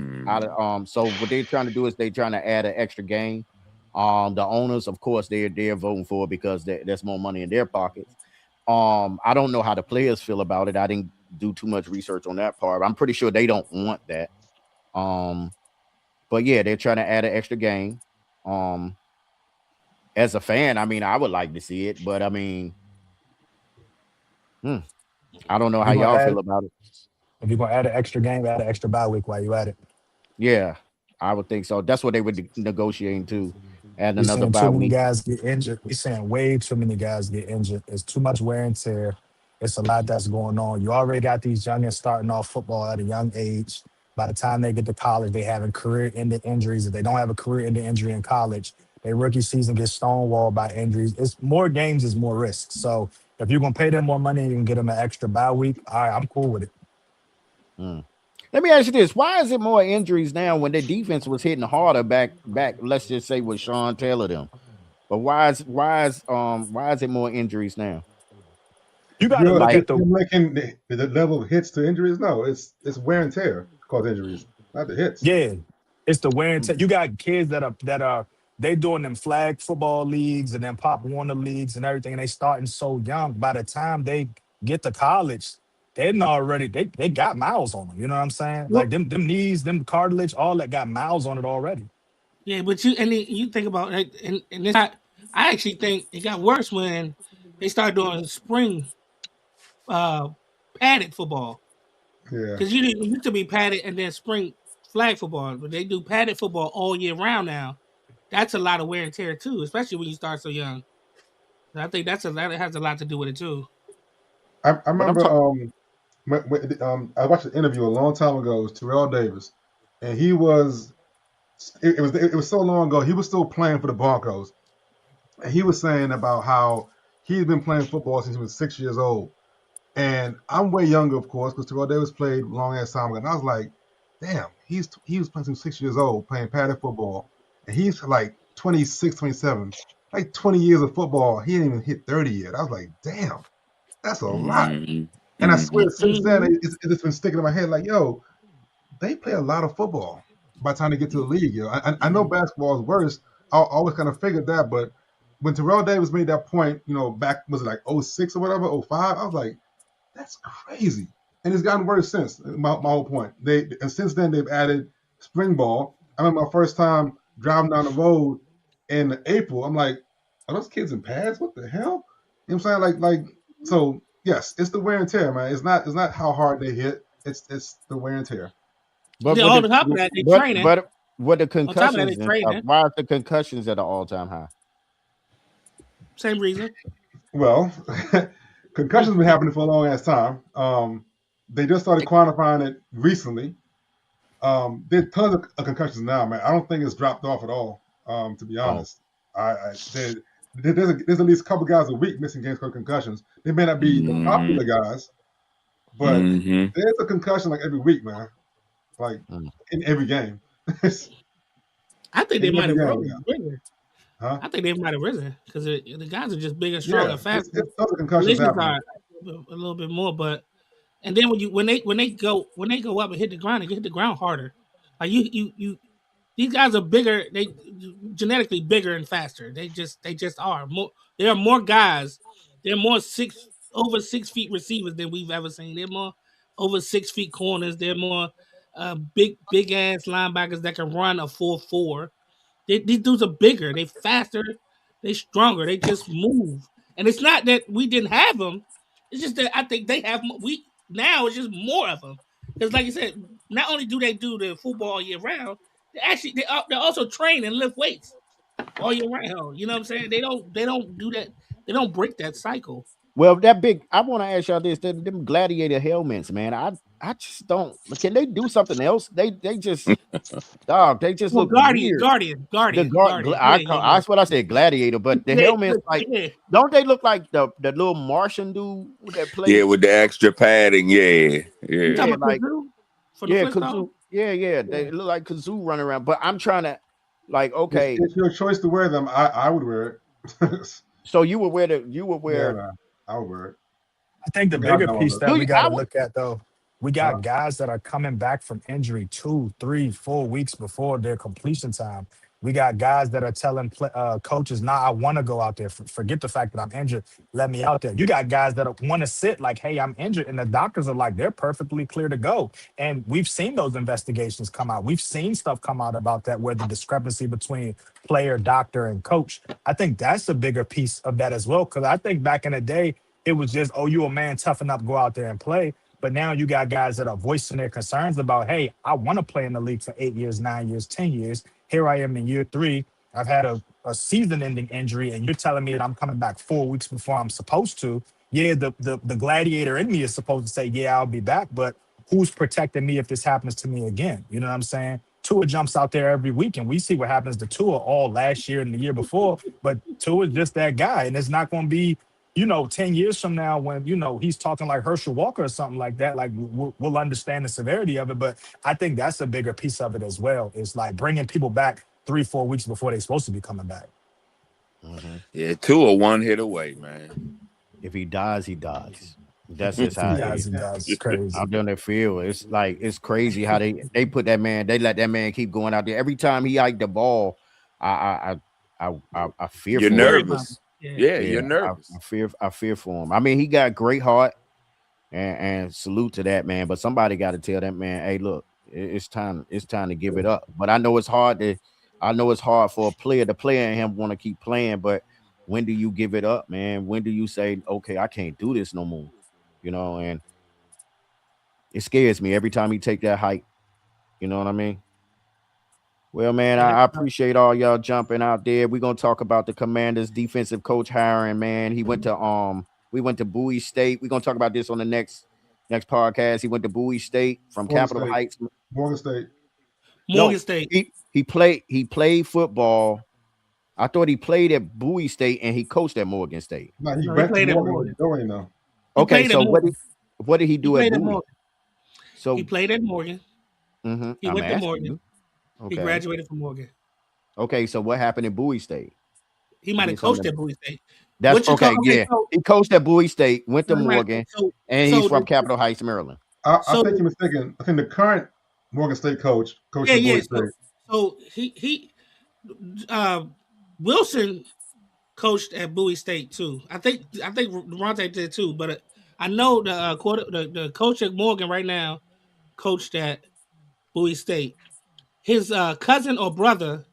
So what they're trying to do is they're trying to add an extra game. The owners, of course, they're voting for it because there's more money in their pockets. I don't know how the players feel about it. I didn't do too much research on that part. I'm pretty sure they don't want that. But yeah, they're trying to add an extra game. As a fan, I mean, I would like to see it, but I mean, I don't know how y'all feel about it. If you're gonna add an extra game, add an extra bye week while you at it. Yeah, I would think so. That's what they were negotiating too. Add another bye too many week. guys get injured. We're saying way too many guys get injured. It's too much wear and tear. It's a lot that's going on. You already got these youngins starting off football at a young age. By the time they get to college, they having career-ending injuries. If they don't have a career-ending injury in college, their rookie season gets stonewalled by injuries. It's more games is more risk. So if you're gonna pay them more money, you can get them an extra bye week. All right, I'm cool with it. Let me ask you this: why is it more injuries now when the defense was hitting harder back? Let's just say with Sean Taylor them. But why is it more injuries now? You got to look at you're making the level of hits to injuries. No, it's wear and tear cause injuries, not the hits. Yeah, it's the wear and tear. You got kids that are they doing them flag football leagues and then Pop Warner leagues and everything, and they starting so young. By the time they get to college, they got miles on them. You know what I'm saying? Like them knees, them cartilage, all that got miles on it already. Yeah, but you think about it, and it's not. I actually think it got worse when they started doing spring padded football. Yeah. Because you used to be padded and then spring flag football, but they do padded football all year round now. That's a lot of wear and tear too, especially when you start so young. And I think that has a lot to do with it too. I But I'm remember talking. I watched an interview a long time ago. It was Terrell Davis, and he was it was so long ago. He was still playing for the Broncos, and he was saying about how he's been playing football since he was 6 years old. And I'm way younger, of course, because Terrell Davis played a long ass time ago. And I was like, damn, he was playing since 6 years old, playing padded football, and he's like 26, 27, like 20 years of football. He didn't even hit 30 yet. I was like, damn, that's a lot. Mhm. And I swear, since then, Mhm. it's just been sticking in my head. Like, yo, they play a lot of football by the time they get to the league. Yo, I know basketball is worse. I always kind of figured that, but when Terrell Davis made that point, back was it like 06 or whatever, 05, I was like, that's crazy. And it's gotten worse since. My whole point. And since then they've added spring ball. I remember my first time driving down the road in April. I'm like, are those kids in pads? What the hell? You know what I'm saying? Like so. Yes, it's the wear and tear, man. It's not how hard they hit. It's the wear and tear. But On top of that, they training. But with the On top of that, concussions, they training. why are the concussions at an all-time high? Same reason. Well, concussions have been happening for a long ass time. They just started quantifying it recently. There's tons of concussions now, man. I don't think it's dropped off at all. To be honest, there's at least a couple guys a week missing games for concussions. They may not be the popular guys, but there's a concussion like every week, man. Like in every game. I think they might have risen. Huh? I think they might have risen because the guys are just bigger, stronger, faster. It's other concussions happening. A little bit more, and then when they go up and hit the ground, they hit the ground harder. Like you these guys are bigger. They genetically bigger and faster. They just are more. There are more guys. They're more over 6 feet receivers than we've ever seen. They're more over 6 feet corners. They're more big ass linebackers that can run a 4.4. These dudes are bigger. They faster. They stronger. They just move. And it's not that we didn't have them. It's just that I think they have. Now it's just more of them. Because like you said, not only do they do the football all year round, they also train and lift weights all year round. You know what I'm saying? They don't do that. They don't break that cycle. Well, I want to ask y'all this: them gladiator helmets, man. I just don't. Can they do something else? They just dog. They just look Guardian. That's what I said, gladiator. But the helmets, don't they look like the little Martian dude that plays? Yeah, with the extra padding. Yeah. You talking about Kazoo? Yeah. They look like Kazoo running around. But I'm trying to, okay. It's your choice to wear them. I would wear it. So you would wear Yeah, I would wear it. I think the bigger piece that we got to look at, though, we got guys that are coming back from injury 2, 3, 4 weeks before their completion time. We got guys that are telling coaches, I want to go out there. Forget the fact that I'm injured. Let me out there. You got guys that want to sit like, hey, I'm injured. And the doctors are like, they're perfectly clear to go. And we've seen those investigations come out. We've seen stuff come out about that, where the discrepancy between player, doctor, and coach. I think that's a bigger piece of that as well. Because I think back in the day, it was just, you a man, toughen up, go out there and play. But now you got guys that are voicing their concerns about, hey, I want to play in the league for 8 years, 9 years, 10 years. Here I am in year 3. I've had a season-ending injury, and you're telling me that I'm coming back 4 weeks before I'm supposed to. Yeah, the gladiator in me is supposed to say, yeah, I'll be back. But who's protecting me if this happens to me again? You know what I'm saying? Tua jumps out there every week, and we see what happens to Tua all last year and the year before. But Tua is just that guy, and it's not going to be 10 years from now when, he's talking like Herschel Walker or something like that, like we'll understand the severity of it. But I think that's a bigger piece of it as well. It's like bringing people back 3-4 weeks before they're supposed to be coming back. Mm-hmm. Yeah, Tua one hit away, man. If he dies, he dies. That's just how it is. It's crazy. I'm doing that feel. It's crazy how they put that man. They let that man keep going out there. Every time he hiked the ball, I fear. You're for nervous. Him. Yeah, you're nervous. I fear for him. I mean, he got great heart, and salute to that man. But somebody got to tell that man, hey, look, it's time to give it up. But I know it's hard for a player. The player and him want to keep playing, but when do you give it up, man? When do you say, okay, I can't do this no more? You know, and it scares me every time he take that hike. You know what I mean? Well, man, Yeah, I appreciate all y'all jumping out there. We're gonna talk about the Commanders defensive coach hiring, man. He went to we went to Bowie State. We're gonna talk about this on the next podcast. He went to Bowie State from Morgan Capitol State. Heights. Morgan State. Morgan No, State. he played football. I thought he played at Bowie State and he coached at Morgan State. No, he No, he went to played at Morgan. Morgan. Go in now. He Okay, played so at what Morgan. did he He do at played at Bowie? Morgan. So He played at Morgan. He I'm went to asking Morgan. you. He Okay. graduated from Morgan. Okay, so what happened at Bowie State? He might have Did something coached at Bowie State. That's What you okay, call- okay, yeah. so- He coached at Bowie State, went to Right. Morgan, So- and so he's from the- Capitol Heights, Maryland. I So- think you're mistaken. I think the current Morgan State coach at Yeah, Bowie yeah. State. So he Wilson coached at Bowie State too. I think Devontae did too, but I know the coach at Morgan right now coached at Bowie State. His cousin or brother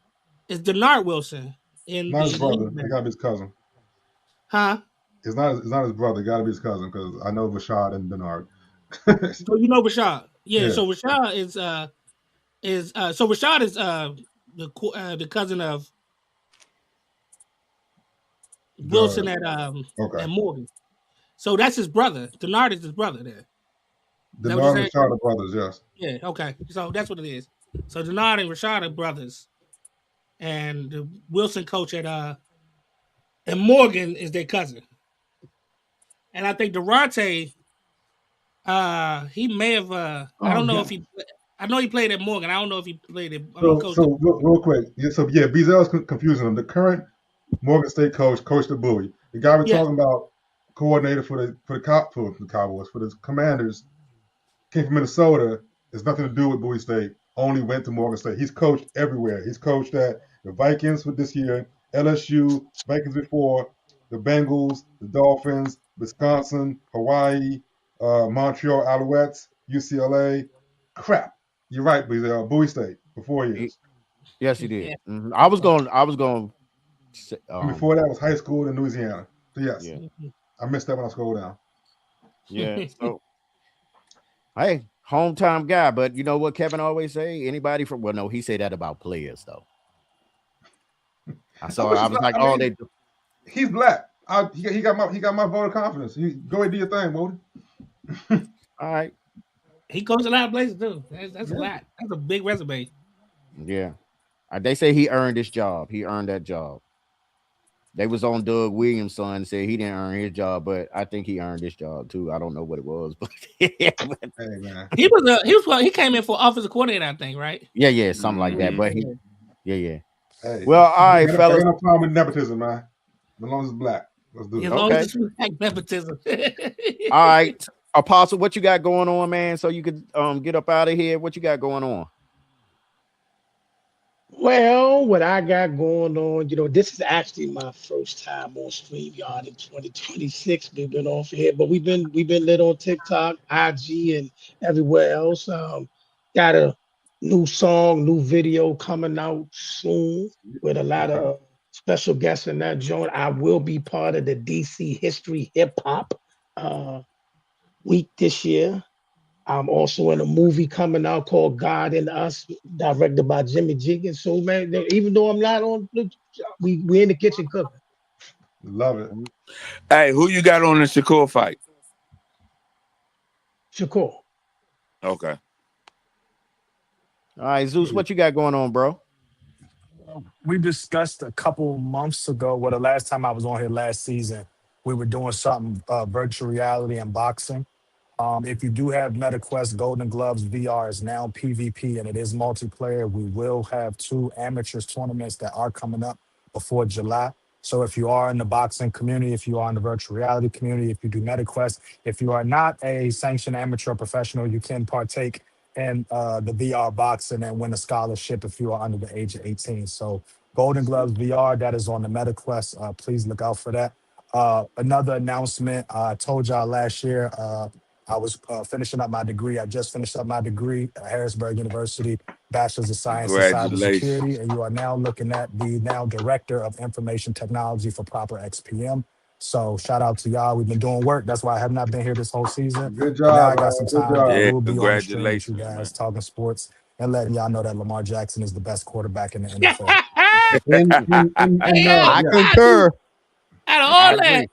is Denard Wilson. Not his brother. It gotta be his cousin. Huh? It's not his brother. It gotta be his cousin because I know Rashad and Bernard. So you know Rashad? Yeah. Yeah. So Rashad is the cousin of Wilson at Okay. at Morgan. So that's his brother. Denard is his brother there. that what Bernard you're and saying? Rashad are brothers. Yes. Yeah, okay. So that's what it is. So Denard and Rashad are brothers. And the Wilson coach at Morgan is their cousin. And I think Durante, he may have I don't know if he I know he played at Morgan. I don't know if he played at So real quick, Beazel's confusing them. The current Morgan State coach coached at Bowie. The guy we're talking about, coordinator for the Cowboys, for the Commanders, came from Minnesota. Has nothing to do with Bowie State. Only went to Morgan State. He's coached everywhere. He's coached at the Vikings for this year, LSU, Vikings before, the Bengals, the Dolphins, Wisconsin, Hawaii, Montreal Alouettes, UCLA. Crap. You're right, Beazel. Bowie State for 4 years. Yes, he did. Mm-hmm. I was going. Before that was high school in Louisiana. So yes, Yeah. I missed that when I scrolled down. Yeah. So, hey, hometown guy. But you know what Kevin always say? Anybody from he said that about players though. I was like, I mean, he's black. He got my vote of confidence. Go ahead, do your thing, Modi. All right. He coached a lot of places too. That's a lot. That's a big resume. Yeah. They say he earned this job. He earned that job. They was on Doug Williams' son, said he didn't earn his job, but I think he earned this job too. I don't know what it was, but hey man, he came in for offensive coordinator, I think, right? Yeah, something like that. But yeah. Hey, well, all right, fellas. I got no problem with nepotism, man. As long as it's black, let's do it. As long as it's black nepotism. All right, Apostle, what you got going on, man? So you could get up out of here. What you got going on? Well, what I got going on, this is actually my first time on StreamYard in 2026. We've been off here, but we've been lit on TikTok, IG, and everywhere else. Got a new song, new video coming out soon with a lot of special guests in that joint. I will be part of the DC History Hip Hop week this year. I'm also in a movie coming out called God and Us, directed by Jimmy Jiggins. So, man, even though I'm not on, we in the kitchen cooking. Love it. Hey, who you got on the Shakur fight? Shakur. Okay. All right, Zeus, what you got going on, bro? We discussed a couple months ago, the last time I was on here last season, we were doing something virtual reality and boxing. If you do have MetaQuest Golden Gloves VR is now PvP and it is multiplayer. We will have 2 amateurs tournaments that are coming up before July. So if you are in the boxing community, if you are in the virtual reality community, if you do MetaQuest, if you are not a sanctioned amateur or professional, you can partake in the VR boxing and win a scholarship if you are under the age of 18. So Golden Gloves VR, that is on the MetaQuest. Please look out for that. Another announcement, I told y'all last year, I was finishing up my degree. I just finished up my degree at Harrisburg University, Bachelor's of Science in Congratulations. Cybersecurity, and you are now looking at the now Director of Information Technology for Proper XPM. So shout out to y'all. We've been doing work. That's why I have not been here this whole season. Good But now job, I got man. some Good time. job. Yeah, We'll be on the stream with you congratulations, guys man. talking sports and letting y'all know that Lamar Jackson is the best quarterback in the NFL. Hey, I Yeah. concur. out of I all agree.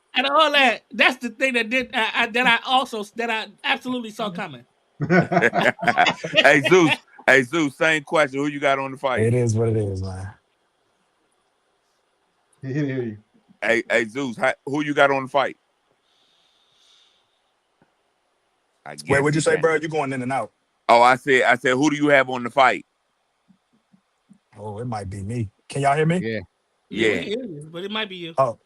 that, that's the thing that I absolutely saw coming. Hey Zeus, same question. Who you got on the fight? It is what it is, man. He didn't hear you. Hey Zeus, who you got on the fight? I guess Wait, what'd you he say, can't. bro? You going in and out? Oh, I said, who do you have on the fight? Oh, it might be me. Can y'all hear me? Yeah. Yeah, Yeah. we hear you, but it might be you. Oh,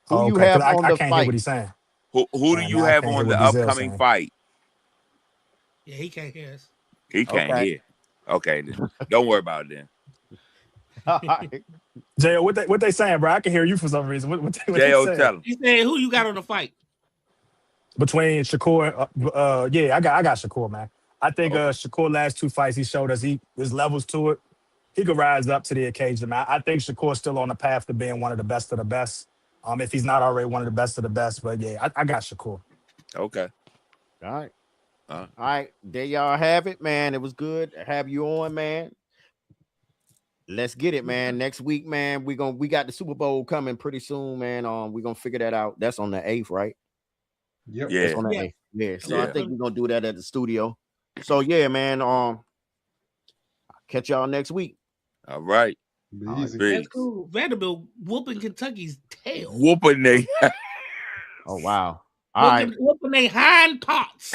Who you okay. have Because on I the can't hear what fight? he's saying. Who do Man, you now I have can't hear on what the Diesel's upcoming saying. fight? Yeah, he can't hear us. He can't Okay. hear. Okay, then. Don't worry about it then. All right. J.O., what they saying, bro? I can hear you for some reason. What they J.O. saying? tell him. He said, "Who you got on the fight?" Between Shakur, yeah, I got Shakur, man. I think Okay. Shakur last two fights he showed us there's levels to it. He could rise up to the occasion, man. I think Shakur's still on the path to being one of the best of the best. If he's not already one of the best of the best, but yeah, I got Shakur. Okay. All right. All right. There y'all have it, man. It was good to have you on, man. Let's get it, man. Next week, man. We got the Super Bowl coming pretty soon, man. We're gonna figure that out. That's on the 8th, right? Yep. Yeah. That's on the Yeah. 8th. Yeah. So Yeah. I think we're gonna do that at the studio. So yeah, man. I'll catch y'all next week. All right. Be All right. easy. That's Peace. cool. Vanderbilt whooping Kentucky's tail. Whooping they. Oh wow. All right. Whooping their hind parts.